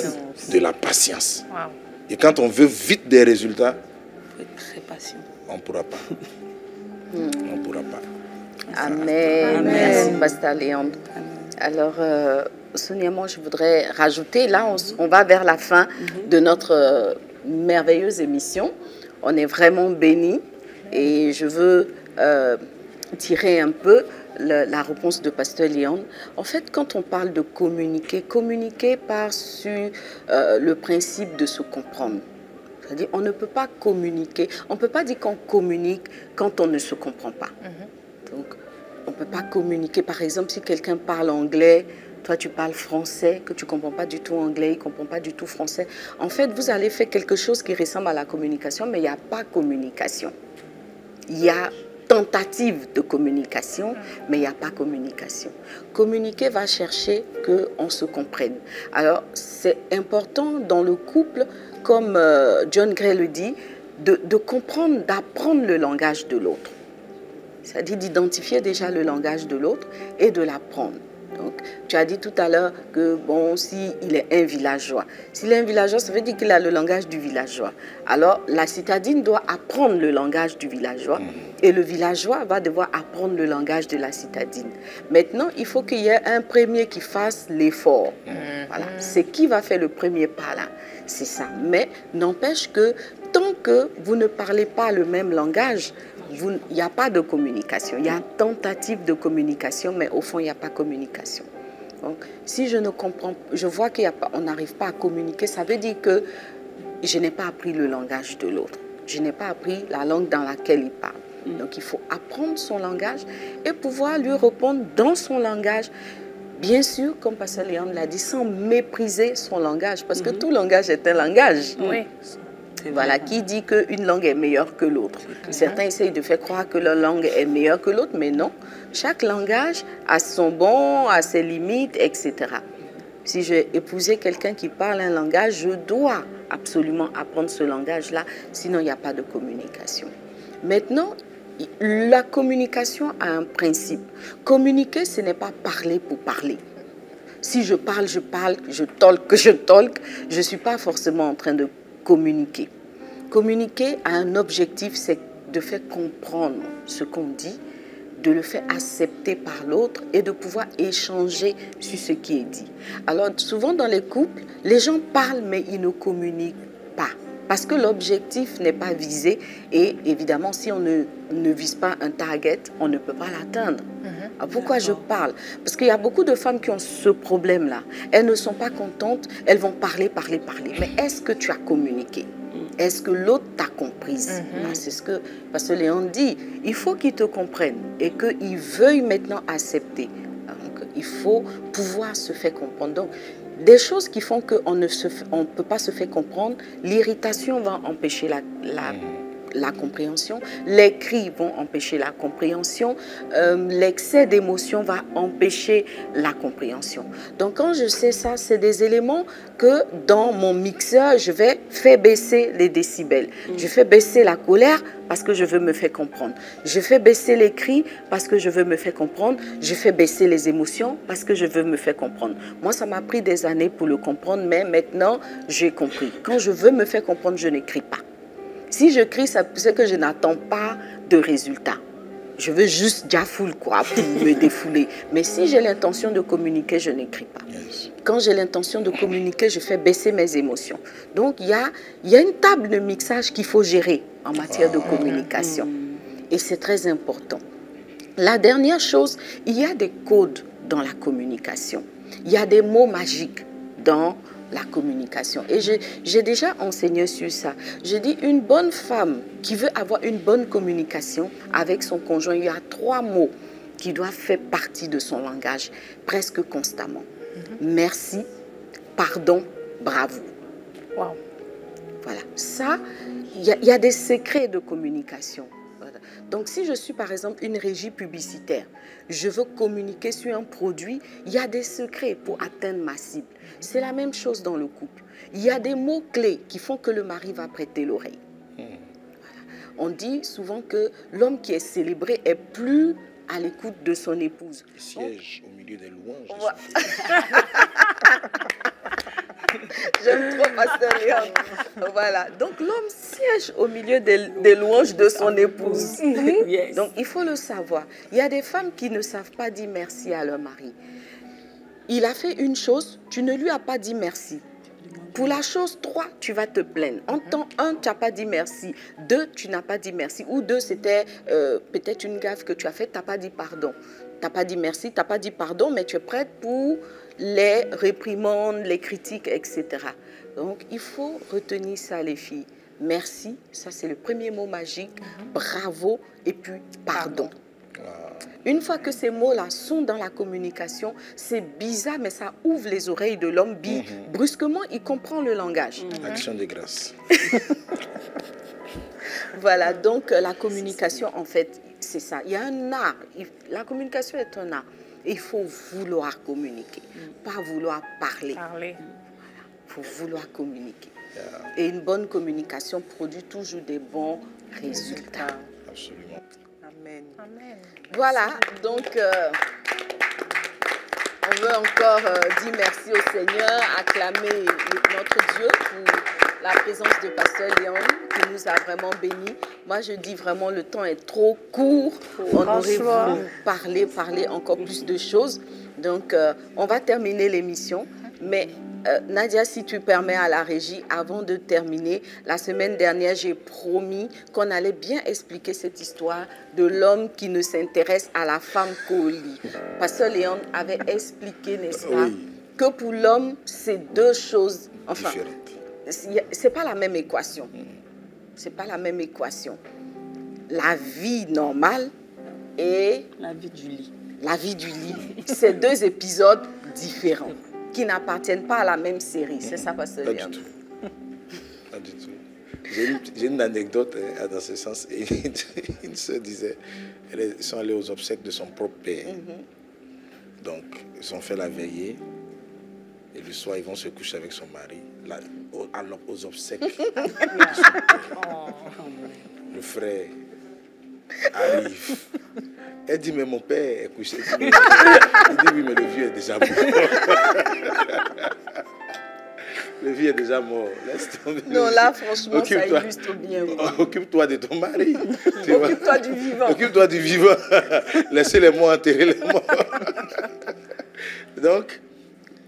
de la patience. Wow. Et quand on veut vite des résultats, très patient. On ne pourra pas. On ne pourra pas. Amen. Amen. Merci, Pasteur Léon. Alors, Sonia, moi, je voudrais rajouter, là, on va vers la fin de notre merveilleuse émission. On est vraiment bénis et je veux tirer un peu la réponse de Pasteur Léon. En fait, quand on parle de communiquer part sur le principe de se comprendre. C'est-à-dire, on ne peut pas communiquer, on ne peut pas dire qu'on communique quand on ne se comprend pas. Donc, on ne peut pas communiquer. Par exemple, si quelqu'un parle anglais, toi tu parles français, que tu ne comprends pas du tout anglais, il ne comprend pas du tout français. En fait, vous allez faire quelque chose qui ressemble à la communication, mais il n'y a pas communication. Il y a tentative de communication, mais il n'y a pas communication. Communiquer va chercher qu'on se comprenne. Alors, c'est important dans le couple, comme John Gray le dit, de comprendre, d'apprendre le langage de l'autre. C'est-à-dire d'identifier déjà le langage de l'autre et de l'apprendre. Donc, tu as dit tout à l'heure que, bon, s'il est un villageois, s'il est un villageois, ça veut dire qu'il a le langage du villageois. Alors, la citadine doit apprendre le langage du villageois et le villageois va devoir apprendre le langage de la citadine. Maintenant, il faut qu'il y ait un premier qui fasse l'effort. Voilà. C'est qui va faire le premier pas là? C'est ça. Mais n'empêche que tant que vous ne parlez pas le même langage, il n'y a pas de communication. Il y a tentative de communication, mais au fond, il n'y a pas communication. Donc, si je ne comprends, je vois qu'on n'arrive pas à communiquer, ça veut dire que je n'ai pas appris le langage de l'autre. Je n'ai pas appris la langue dans laquelle il parle. Donc, il faut apprendre son langage et pouvoir lui répondre dans son langage. Bien sûr, comme Pasteur Léon l'a dit, sans mépriser son langage, parce que tout langage est un langage. Oui. Voilà, qui dit qu'une langue est meilleure que l'autre. Certains essayent de faire croire que leur langue est meilleure que l'autre, mais non. Chaque langage a son bon, a ses limites, etc. Si j'ai épousé quelqu'un qui parle un langage, je dois absolument apprendre ce langage-là, sinon il n'y a pas de communication. Maintenant, la communication a un principe. Communiquer, ce n'est pas parler pour parler. Si je parle, je talk, je ne suis pas forcément en train de communiquer. Communiquer a un objectif, c'est de faire comprendre ce qu'on dit, de le faire accepter par l'autre et de pouvoir échanger sur ce qui est dit. Alors, souvent dans les couples, les gens parlent, mais ils ne communiquent pas. Parce que l'objectif n'est pas visé et évidemment, si on ne vise pas un target, on ne peut pas l'atteindre. Alors pourquoi je parle? Parce qu'il y a beaucoup de femmes qui ont ce problème-là. Elles ne sont pas contentes, elles vont parler. Mais est-ce que tu as communiqué? Est-ce que l'autre t'a comprise? C'est ce que Pasteur Léon dit. Il faut qu'il te comprenne et qu'il veuille maintenant accepter. Donc, il faut pouvoir se faire comprendre. Donc, des choses qui font qu'on ne peut pas se faire comprendre, l'irritation va empêcher la compréhension, les cris vont empêcher la compréhension, l'excès d'émotion va empêcher la compréhension. Donc quand je sais ça, c'est des éléments que dans mon mixeur, je vais faire baisser les décibels. Je fais baisser la colère parce que je veux me faire comprendre. Je fais baisser les cris parce que je veux me faire comprendre. Je fais baisser les émotions parce que je veux me faire comprendre. Moi, ça m'a pris des années pour le comprendre, mais maintenant, j'ai compris. Quand je veux me faire comprendre, je n'écris pas. Si je crie, c'est que je n'attends pas de résultat. je veux juste diafoule quoi pour me défouler. Mais si j'ai l'intention de communiquer, je n'écris pas. Yes. Quand j'ai l'intention de communiquer, je fais baisser mes émotions. Donc, il y a une table de mixage qu'il faut gérer en matière de communication. Et c'est très important. La dernière chose, il y a des codes dans la communication. Il y a des mots magiques dans la communication. Et j'ai déjà enseigné sur ça. Je dis, une bonne femme qui veut avoir une bonne communication avec son conjoint, il y a 3 mots qui doivent faire partie de son langage presque constamment. Merci, pardon, bravo. Wow. Voilà. Ça, il y a des secrets de communication. Voilà. Donc, si je suis par exemple une régie publicitaire, je veux communiquer sur un produit, il y a des secrets pour atteindre ma cible. C'est la même chose dans le couple. Il y a des mots-clés qui font que le mari va prêter l'oreille. Voilà. On dit souvent que l'homme qui est célébré est plus à l'écoute de son épouse. Il siège au milieu des louanges. J'aime trop Pasteur Léon. Voilà. Donc l'homme siège au milieu des louanges de son épouse. Yes. Donc il faut le savoir. Il y a des femmes qui ne savent pas dire merci à leur mari. Il a fait une chose, tu ne lui as pas dit merci. Pour la chose 3, tu vas te plaindre. En temps 1, tu n'as pas dit merci. 2, tu n'as pas dit merci. Ou 2, c'était peut-être une gaffe que tu as faite, tu n'as pas dit pardon. Tu n'as pas dit merci, tu n'as pas dit pardon, mais tu es prête pour les réprimandes, les critiques, etc. Donc, il faut retenir ça, les filles. Merci, ça c'est le premier mot magique. Bravo, et puis pardon. Une fois que ces mots-là sont dans la communication, c'est bizarre, mais ça ouvre les oreilles de l'homme. Brusquement, il comprend le langage. Action de grâce. Voilà, donc la communication, en fait, c'est ça. Il y a un art. La communication est un art. Il faut vouloir communiquer, pas vouloir parler. Il faut vouloir communiquer. Et une bonne communication produit toujours des bons résultats. Absolument. Amen. Amen. Voilà, donc on veut encore dire merci au Seigneur, acclamer notre Dieu pour la présence de Pasteur Léon qui nous a vraiment bénis. Moi, je dis vraiment, le temps est trop court. On aurait voulu parler encore plus de choses. Donc, on va terminer l'émission. Mais Nadia, si tu permets à la régie, avant de terminer, la semaine dernière, j'ai promis qu'on allait bien expliquer cette histoire de l'homme qui ne s'intéresse à la femme qu'au lit. Pasteur Léon avait expliqué, n'est-ce pas, que pour l'homme, c'est 2 choses différentes. C'est pas la même équation. C'est pas la même équation. La vie normale et la vie du lit. La vie du lit. C'est 2 épisodes différents qui n'appartiennent pas à la même série. C'est ça, Pasteur Léon? Pas du tout. Pas du tout. J'ai une anecdote dans ce sens. Une sœur disait, ils sont allés aux obsèques de son propre père. Donc, ils ont fait la veillée. Et le soir, ils vont se coucher avec son mari. Là, alors, aux obsèques de son père. Le frère arrive. Elle dit, mais mon père est couché. Il dit, oui, mais le vieux est déjà mort. Le vieux est déjà mort. Laisse tomber. Non, là, franchement, ça illustre bien. Occupe-toi de ton mari. Occupe-toi du vivant. Occupe-toi du vivant. Laissez les morts enterrer les morts. Donc,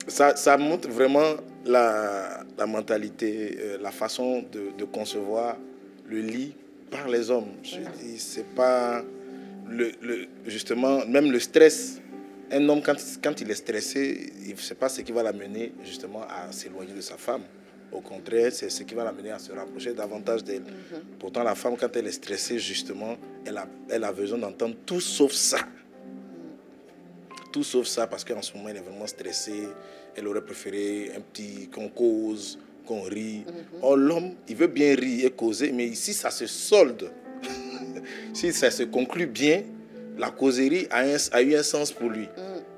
ça montre vraiment la mentalité, la façon de concevoir le lit par les hommes. Je dis, c'est pas justement, même le stress. Un homme, quand il est stressé, il ne sait pas ce qui va l'amener justement à s'éloigner de sa femme. Au contraire, c'est ce qui va l'amener à se rapprocher davantage d'elle. Pourtant, la femme, quand elle est stressée, justement, elle a besoin d'entendre tout sauf ça. Tout sauf ça, parce qu'en ce moment, elle est vraiment stressée. Elle aurait préféré qu'on cause, qu'on rit. Or, l'homme, il veut bien rire et causer, mais ici, ça se solde. Si ça se conclut bien, la causerie a eu un sens pour lui.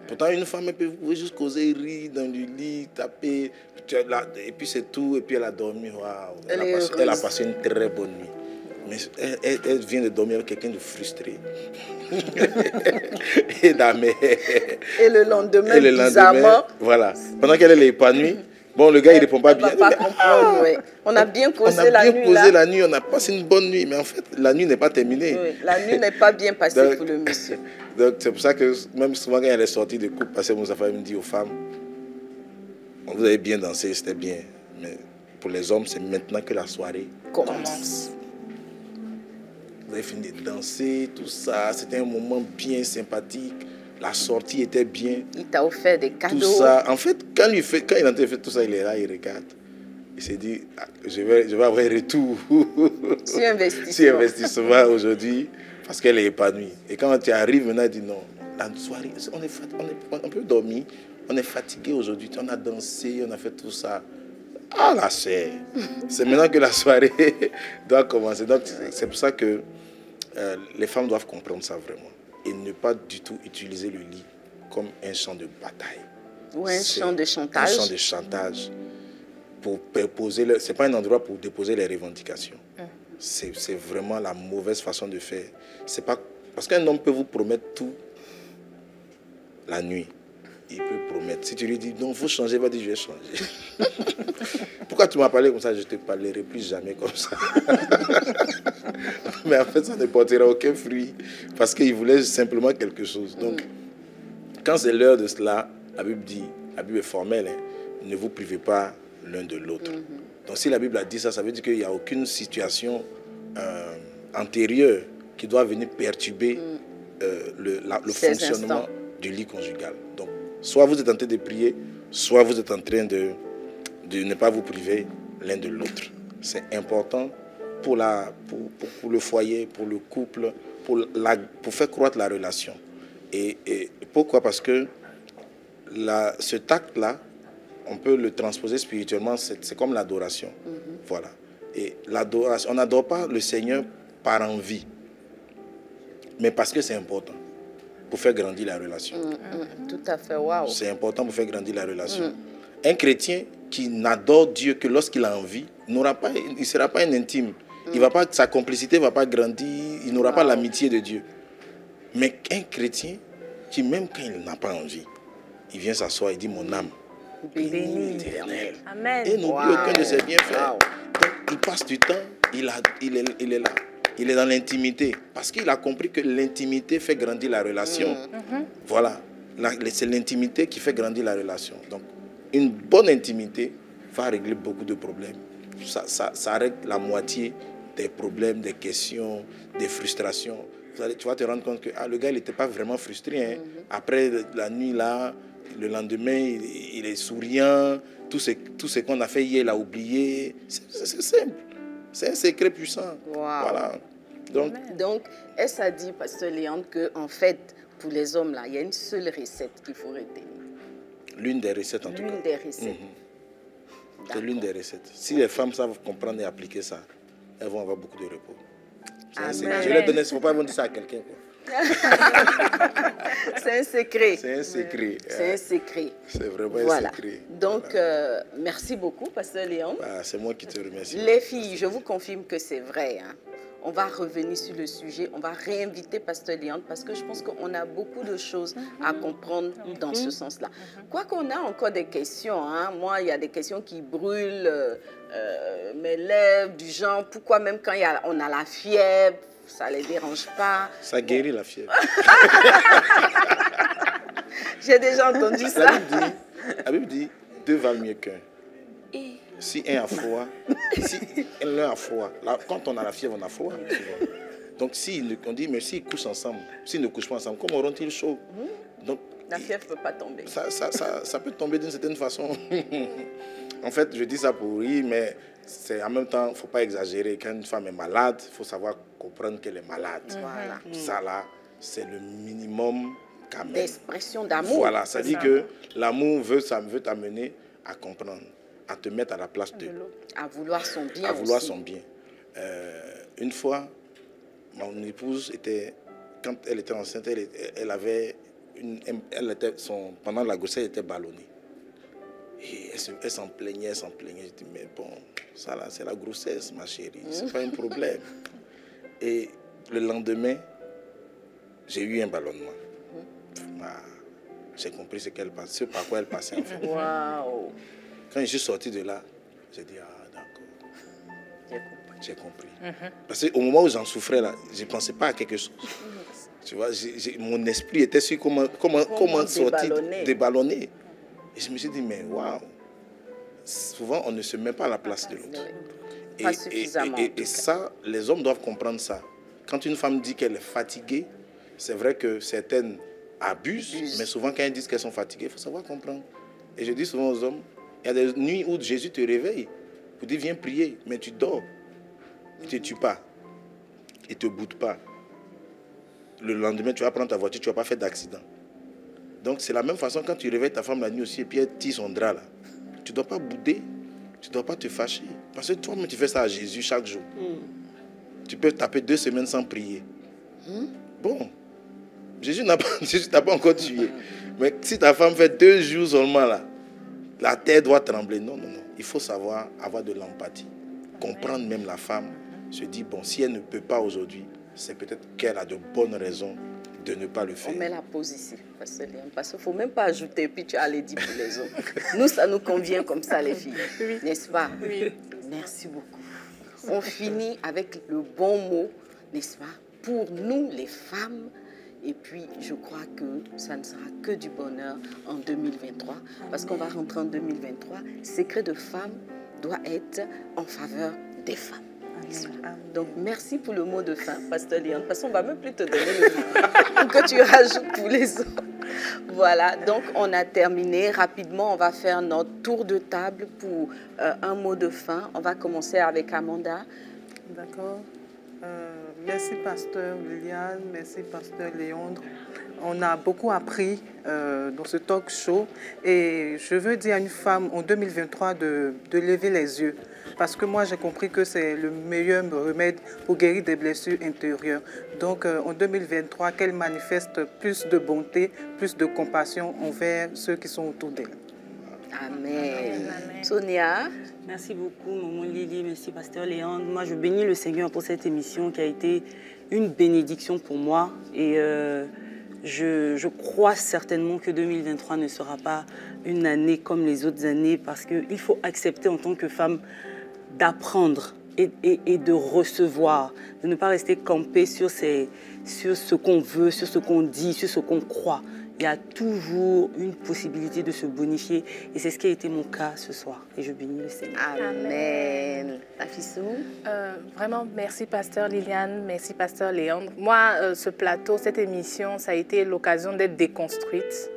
Pourtant, une femme, elle peut juste causer, rire dans le lit, taper, et puis c'est tout, et puis elle a dormi. Waouh. Elle a passé une très bonne nuit. Mais elle vient de dormir avec quelqu'un de frustré. Et le lendemain, bizarrement. Voilà. Pendant qu'elle est épanouie, Bon, le gars, il ne répond pas bien. Pas comprendre, ouais. On a bien causé la nuit. On a bien posé la nuit, on a passé une bonne nuit, mais en fait, la nuit n'est pas terminée. Oui, la nuit n'est pas bien passée pour le monsieur. Donc, c'est pour ça que même souvent, quand il y a les sorties de couple, parce que Moustapha me dit aux femmes, vous avez bien dansé, c'était bien. Mais pour les hommes, c'est maintenant que la soirée commence. Vous avez fini de danser, tout ça. C'était un moment bien sympathique. La sortie était bien. Il t'a offert des cadeaux. Tout ça. En fait, quand il est en train de faire tout ça, il est là, il regarde. Il s'est dit, je vais avoir un retour. Sur investissement. Sur investissement aujourd'hui, parce qu'elle est épanouie. Et quand tu arrives maintenant, il dit non, la soirée, on peut dormir, on est fatigué aujourd'hui, on a dansé, on a fait tout ça. Ah là, c'est maintenant que la soirée doit commencer. Donc, c'est pour ça que les femmes doivent comprendre ça vraiment. Et ne pas du tout utiliser le lit comme un champ de bataille. Ou un champ de chantage. Un champ de chantage. Ce n'est pas un endroit pour déposer les revendications. C'est vraiment la mauvaise façon de faire. C'est pas, parce qu'un homme peut vous promettre tout la nuit. Il peut promettre. Si tu lui dis non, il faut changer, il va dire je vais changer. Pourquoi tu m'as parlé comme ça? Je ne te parlerai plus jamais comme ça. Mais en fait, ça ne portera aucun fruit parce qu'il voulait simplement quelque chose. Donc, quand c'est l'heure de cela, la Bible est formelle, hein, ne vous privez pas l'un de l'autre. Donc, si la Bible a dit ça, ça veut dire qu'il n'y a aucune situation antérieure qui doit venir perturber le fonctionnement du lit conjugal. Donc, soit vous êtes en train de prier, soit vous êtes en train de ne pas vous priver l'un de l'autre. C'est important pour le foyer, pour le couple, pour faire croître la relation. Et pourquoi? Parce que ce tact-là, on peut le transposer spirituellement, c'est comme l'adoration. Voilà. Et l'adoration, on n'adore pas le Seigneur par envie, mais parce que c'est important pour faire grandir la relation. Tout à fait, waouh. C'est important pour faire grandir la relation. Un chrétien qui n'adore Dieu que lorsqu'il a envie, il ne sera pas un intime. Sa complicité ne va pas grandir, il n'aura pas l'amitié de Dieu. Mais un chrétien qui, même quand il n'a pas envie, il vient s'asseoir et dit mon âme, bénis l'Éternel. Amen. Et n'oublie aucun de ses bienfaits. Donc, il passe du temps, il est là. Il est dans l'intimité. Parce qu'il a compris que l'intimité fait grandir la relation. Voilà. C'est l'intimité qui fait grandir la relation. Donc, une bonne intimité va régler beaucoup de problèmes. Ça règle la moitié des problèmes, des questions, des frustrations. Tu vas te rendre compte que le gars, il n'était pas vraiment frustré. Hein. Après la nuit, là, le lendemain, il est souriant. Tout ce qu'on a fait hier, il a oublié. C'est simple. C'est un secret puissant. Wow. Voilà. Donc, est-ce à dire, Pasteur Léandre, qu'en fait, pour les hommes, là, il y a une seule recette qu'il faut retenir? L'une des recettes, en tout cas. L'une des recettes. C'est l'une des recettes. Si les femmes savent comprendre et appliquer ça, elles vont avoir beaucoup de repos. Je leur donne, il ne faut pas dire ça à quelqu'un. C'est un secret. C'est un secret. C'est un secret. C'est vraiment un secret. Donc, merci beaucoup, Pasteur Léandre. C'est moi qui te remercie. Les filles, je vous confirme que c'est vrai. Hein. On va revenir sur le sujet, on va réinviter Pasteur Léandre parce que je pense qu'on a beaucoup de choses à comprendre dans ce sens-là. Quoi qu'on a encore des questions, hein. Moi, il y a des questions qui brûlent mes lèvres, du genre, pourquoi même quand on a la fièvre, ça ne les dérange pas. Ça guérit la fièvre. J'ai déjà entendu ça. La Bible dit, 2 valent mieux qu'un. Si un a froid, l'un a froid. Là, quand on a la fièvre, on a froid. Donc, on dit, mais s'ils couchent ensemble, s'ils ne couchent pas ensemble, comment auront-ils chaud? Donc, la fièvre ne peut pas tomber. Ça peut tomber d'une certaine façon. En fait, je dis ça pour rire, mais en même temps, il ne faut pas exagérer. Quand une femme est malade, il faut savoir comprendre qu'elle est malade. Voilà. Ça, là, c'est le minimum quand même. D'expression d'amour. Voilà, ça dit que l'amour veut t'amener à comprendre, à te mettre à la place de l'autre. À vouloir son bien. À vouloir son bien. Une fois, mon épouse quand elle était enceinte, pendant la grossesse, elle était ballonnée. Et elle s'en plaignait, Je dis, mais bon, ça là, c'est la grossesse, ma chérie, c'est pas un problème. Et le lendemain, j'ai eu un ballonnement. J'ai compris ce par quoi elle passait en fait. Waouh. Quand je suis sorti de là, j'ai dit, ah d'accord, j'ai compris. Parce qu'au moment où j'en souffrais, là, je ne pensais pas à quelque chose. Tu vois, mon esprit était sur comment sortir, déballonner. Et je me suis dit, mais waouh, souvent on ne se met pas à la place de l'autre. Et ça, les hommes doivent comprendre ça. Quand une femme dit qu'elle est fatiguée, c'est vrai que certaines abusent, mais souvent quand elles disent qu'elles sont fatiguées, il faut savoir comprendre. Et je dis souvent aux hommes, il y a des nuits où Jésus te réveille pour dire viens prier, mais tu dors. Il ne te tue pas. Il ne te boude pas. Le lendemain, tu vas prendre ta voiture, tu ne vas pas faire d'accident. Donc c'est la même façon quand tu réveilles ta femme la nuit aussi et puis elle tire son drap là. Tu ne dois pas bouder, tu ne dois pas te fâcher. Parce que toi-même tu fais ça à Jésus chaque jour. Tu peux taper 2 semaines sans prier. Bon, Jésus n'a pas encore tué. Mais si ta femme fait 2 jours seulement là, la terre doit trembler. Non. Il faut savoir avoir de l'empathie. Comprendre même la femme. Se dire, bon, si elle ne peut pas aujourd'hui, c'est peut-être qu'elle a de bonnes raisons de ne pas le faire. On met la pause ici, parce qu'il ne faut même pas ajouter, puis tu as les dit pour les autres. Nous, ça nous convient comme ça, les filles. Oui. N'est-ce pas? Oui. Merci beaucoup. On finit avec le bon mot, n'est-ce pas? Pour nous, les femmes. Et puis, je crois que ça ne sera que du bonheur en 2023. Parce qu'on va rentrer en 2023. Secret de femme doit être en faveur des femmes. Donc, merci pour le mot de fin, Pasteur Léon. Parce qu'on ne va même plus te donner le mot pour que tu rajoutes tous les autres. Voilà, donc on a terminé. Rapidement, on va faire notre tour de table pour un mot de fin. On va commencer avec Amanda. D'accord. Merci, Pasteur Liliane. Merci, Pasteur Léandre. On a beaucoup appris dans ce talk show. Et je veux dire à une femme en 2023 de lever les yeux. Parce que moi, j'ai compris que c'est le meilleur remède pour guérir des blessures intérieures. Donc, en 2023, qu'elle manifeste plus de bonté, plus de compassion envers ceux qui sont autour d'elle. Amen. Sonia. Merci beaucoup, maman Lily. Merci, Pasteur Léandre. Moi, je bénis le Seigneur pour cette émission qui a été une bénédiction pour moi. Et je crois certainement que 2023 ne sera pas une année comme les autres années parce qu'il faut accepter en tant que femme d'apprendre et de recevoir, de ne pas rester campé sur ce qu'on veut, sur ce qu'on dit, sur ce qu'on croit. Il y a toujours une possibilité de se bonifier et c'est ce qui a été mon cas ce soir. Et je bénis le Seigneur. Amen. Afissou. Vraiment, merci Pasteur Liliane, merci Pasteur Léandre. Moi, ce plateau, cette émission, ça a été l'occasion d'être déconstruite.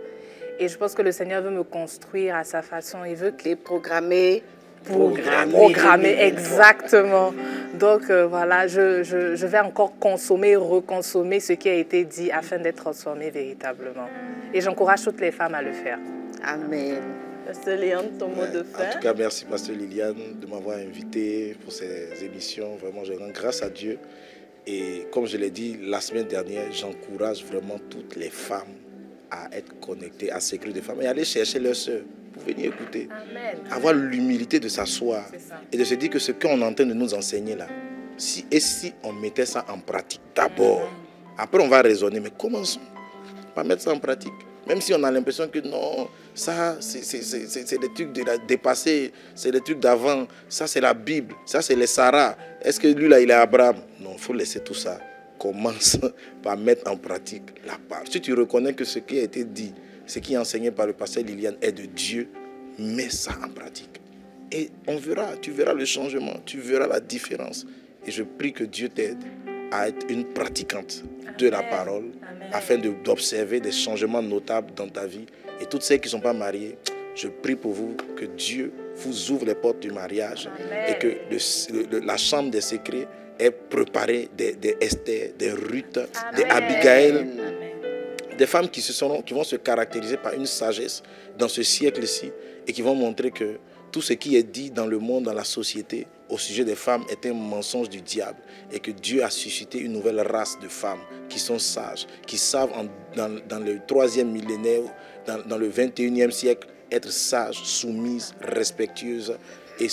Et je pense que le Seigneur veut me construire à sa façon. Il veut que les programmer, exactement. Donc voilà, je vais encore consommer, reconsommer ce qui a été dit afin d'être transformé véritablement. Et j'encourage toutes les femmes à le faire. Amen. Pasteur Léon, ton mot de fin. En tout cas, merci Pasteur Liliane de m'avoir invité pour ces émissions. Vraiment, je rends grâce à Dieu. Et comme je l'ai dit la semaine dernière, j'encourage vraiment toutes les femmes à être connectées à Secret des femmes et aller chercher leurs sœurs pour venir écouter. Amen. Avoir l'humilité de s'asseoir et de se dire que ce qu'on est en train de nous enseigner là, si on mettait ça en pratique d'abord, après on va raisonner, mais commençons par mettre ça en pratique. Même si on a l'impression que non, ça c'est des trucs dépassés, c'est des trucs d'avant, ça c'est la Bible, ça c'est les Sarah. Est-ce que lui là il est Abraham? Non, il faut laisser tout ça. Commence par mettre en pratique la parole. Si tu reconnais que ce qui a été dit, ce qui est enseigné par le pasteur Liliane est de Dieu, mets ça en pratique. Et on verra, tu verras le changement, tu verras la différence. Et je prie que Dieu t'aide à être une pratiquante de la parole, afin d'observer des changements notables dans ta vie. Et toutes celles qui ne sont pas mariées, je prie pour vous que Dieu vous ouvre les portes du mariage. Amen. Et que la chambre des secrets ait préparé des Esther, des Ruth, amen, des Abigail, amen, des femmes qui vont se caractériser par une sagesse dans ce siècle-ci et qui vont montrer que tout ce qui est dit dans le monde, dans la société, au sujet des femmes est un mensonge du diable et que Dieu a suscité une nouvelle race de femmes qui sont sages, qui savent dans le 3e millénaire, dans le 21e siècle, être sages, soumises, respectueuses et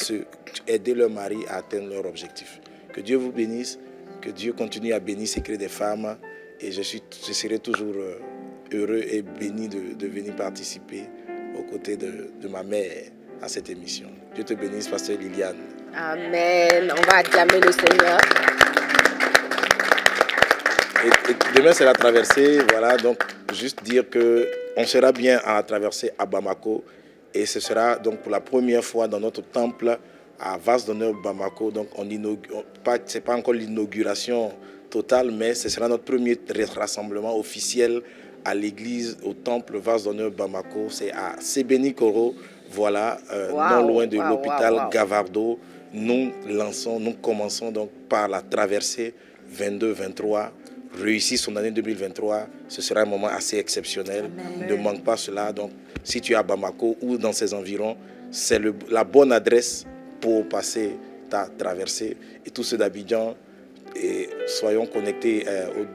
aider leur mari à atteindre leur objectif. Que Dieu vous bénisse, que Dieu continue à bénir Secret des femmes et je serai toujours heureux et béni de venir participer aux côtés de ma mère, à cette émission. Dieu te bénisse, pasteur Liliane. Amen. On va acclamer le Seigneur. Et demain, c'est la traversée. Voilà, donc juste dire qu'on sera bien à la traversée à Bamako. Et ce sera donc pour la première fois dans notre temple à Vase d'honneur Bamako. Donc ce n'est pas encore l'inauguration totale, mais ce sera notre premier rassemblement officiel à l'église, au temple Vase d'honneur Bamako. C'est à Sébéni-Koro, voilà, non loin de l'hôpital Gavardo. Nous commençons donc par la traversée 22-23. Réussir son année 2023, ce sera un moment assez exceptionnel. Amen. Ne manque pas cela. Donc, si tu es à Bamako ou dans ses environs, c'est la bonne adresse pour passer ta traversée. Et tous ceux d'Abidjan, soyons connectés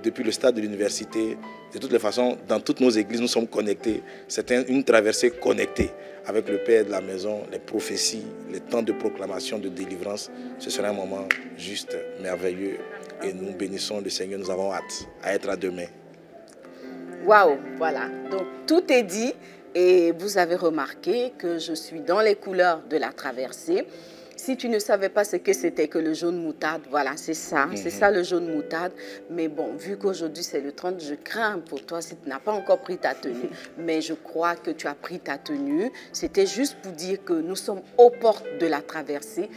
depuis le stade de l'université. De toutes les façons, dans toutes nos églises, nous sommes connectés. C'est une traversée connectée avec le Père de la maison, les prophéties, les temps de proclamation, de délivrance. Ce sera un moment juste merveilleux. Et nous bénissons le Seigneur, nous avons hâte à être à demain. Waouh, voilà. Donc tout est dit et vous avez remarqué que je suis dans les couleurs de la traversée. Si tu ne savais pas ce que c'était que le jaune moutarde, voilà, c'est ça. C'est ça le jaune moutarde. Mais bon, vu qu'aujourd'hui c'est le 30, je crains pour toi si tu n'as pas encore pris ta tenue. Mais je crois que tu as pris ta tenue. C'était juste pour dire que nous sommes aux portes de la traversée.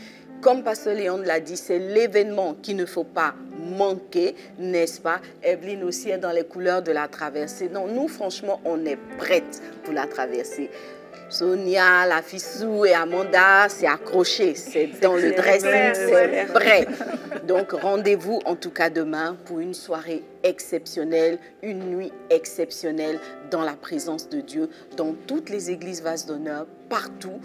Comme Pasteur Léon l'a dit, c'est l'événement qu'il ne faut pas manquer, n'est-ce pas? Evelyne aussi est dans les couleurs de la traversée. Donc nous, franchement, on est prêtes pour la traversée. Sonia, la Fissou et Amanda, c'est accroché, c'est dans le dressing, c'est prêt. Donc rendez-vous en tout cas demain pour une soirée exceptionnelle, une nuit exceptionnelle dans la présence de Dieu, dans toutes les églises Vase d'honneur, partout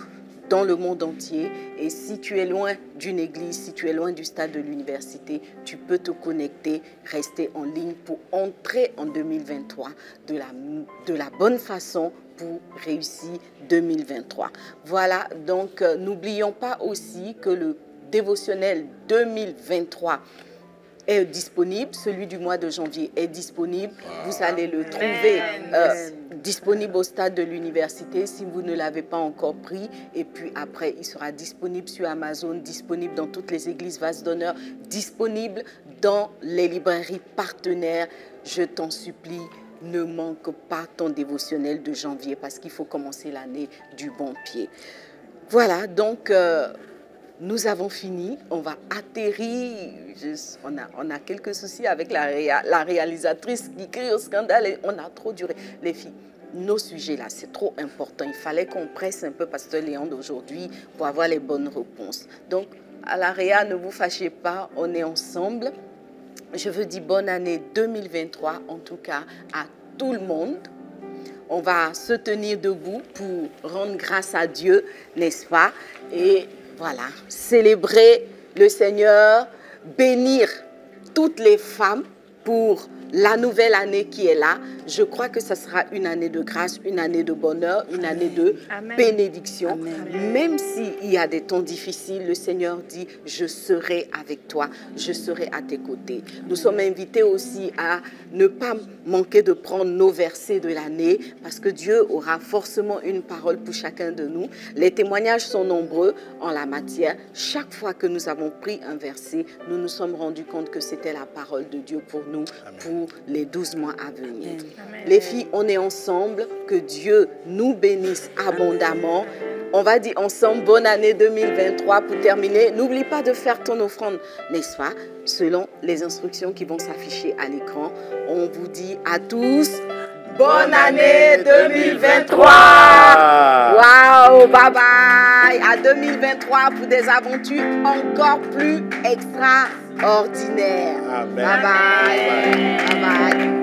dans le monde entier. Et si tu es loin d'une église, si tu es loin du stade de l'université, tu peux te connecter, rester en ligne pour entrer en 2023 de la bonne façon pour réussir 2023. Voilà, donc n'oublions pas aussi que le dévotionnel 2023 est disponible, celui du mois de janvier est disponible. Vous allez le trouver disponible au stade de l'université si vous ne l'avez pas encore pris. Et puis après, il sera disponible sur Amazon, disponible dans toutes les églises Vase d'honneur, disponible dans les librairies partenaires. Je t'en supplie, ne manque pas ton dévotionnel de janvier parce qu'il faut commencer l'année du bon pied. Voilà, donc nous avons fini. On va atterrir. On a quelques soucis avec la réalisatrice qui crie au scandale et on a trop duré. Les filles, nos sujets là, c'est trop important. Il fallait qu'on presse un peu Pasteur Léon d'aujourd'hui pour avoir les bonnes réponses. Donc, à la réa, ne vous fâchez pas, on est ensemble. Je veux dire bonne année 2023, en tout cas, à tout le monde. On va se tenir debout pour rendre grâce à Dieu, n'est-ce pas? Et voilà, célébrer le Seigneur, bénir toutes les femmes pour la nouvelle année qui est là. Je crois que ça sera une année de grâce, une année de bonheur, une année de bénédiction. Amen. Même s'il y a des temps difficiles, le Seigneur dit, je serai avec toi, je serai à tes côtés. Nous sommes invités aussi à ne pas manquer de prendre nos versets de l'année parce que Dieu aura forcément une parole pour chacun de nous. Les témoignages sont nombreux en la matière. Chaque fois que nous avons pris un verset, nous nous sommes rendus compte que c'était la parole de Dieu pour nous, pour les 12 mois à venir. Amen. Les filles, on est ensemble. Que Dieu nous bénisse abondamment. On va dire ensemble, bonne année 2023 pour terminer. N'oublie pas de faire ton offrande, n'est-ce pas? Selon les instructions qui vont s'afficher à l'écran. On vous dit à tous, bonne année 2023! Waouh, bye bye! À 2023 pour des aventures encore plus extraordinaires. Amen. Bye bye. Bye bye.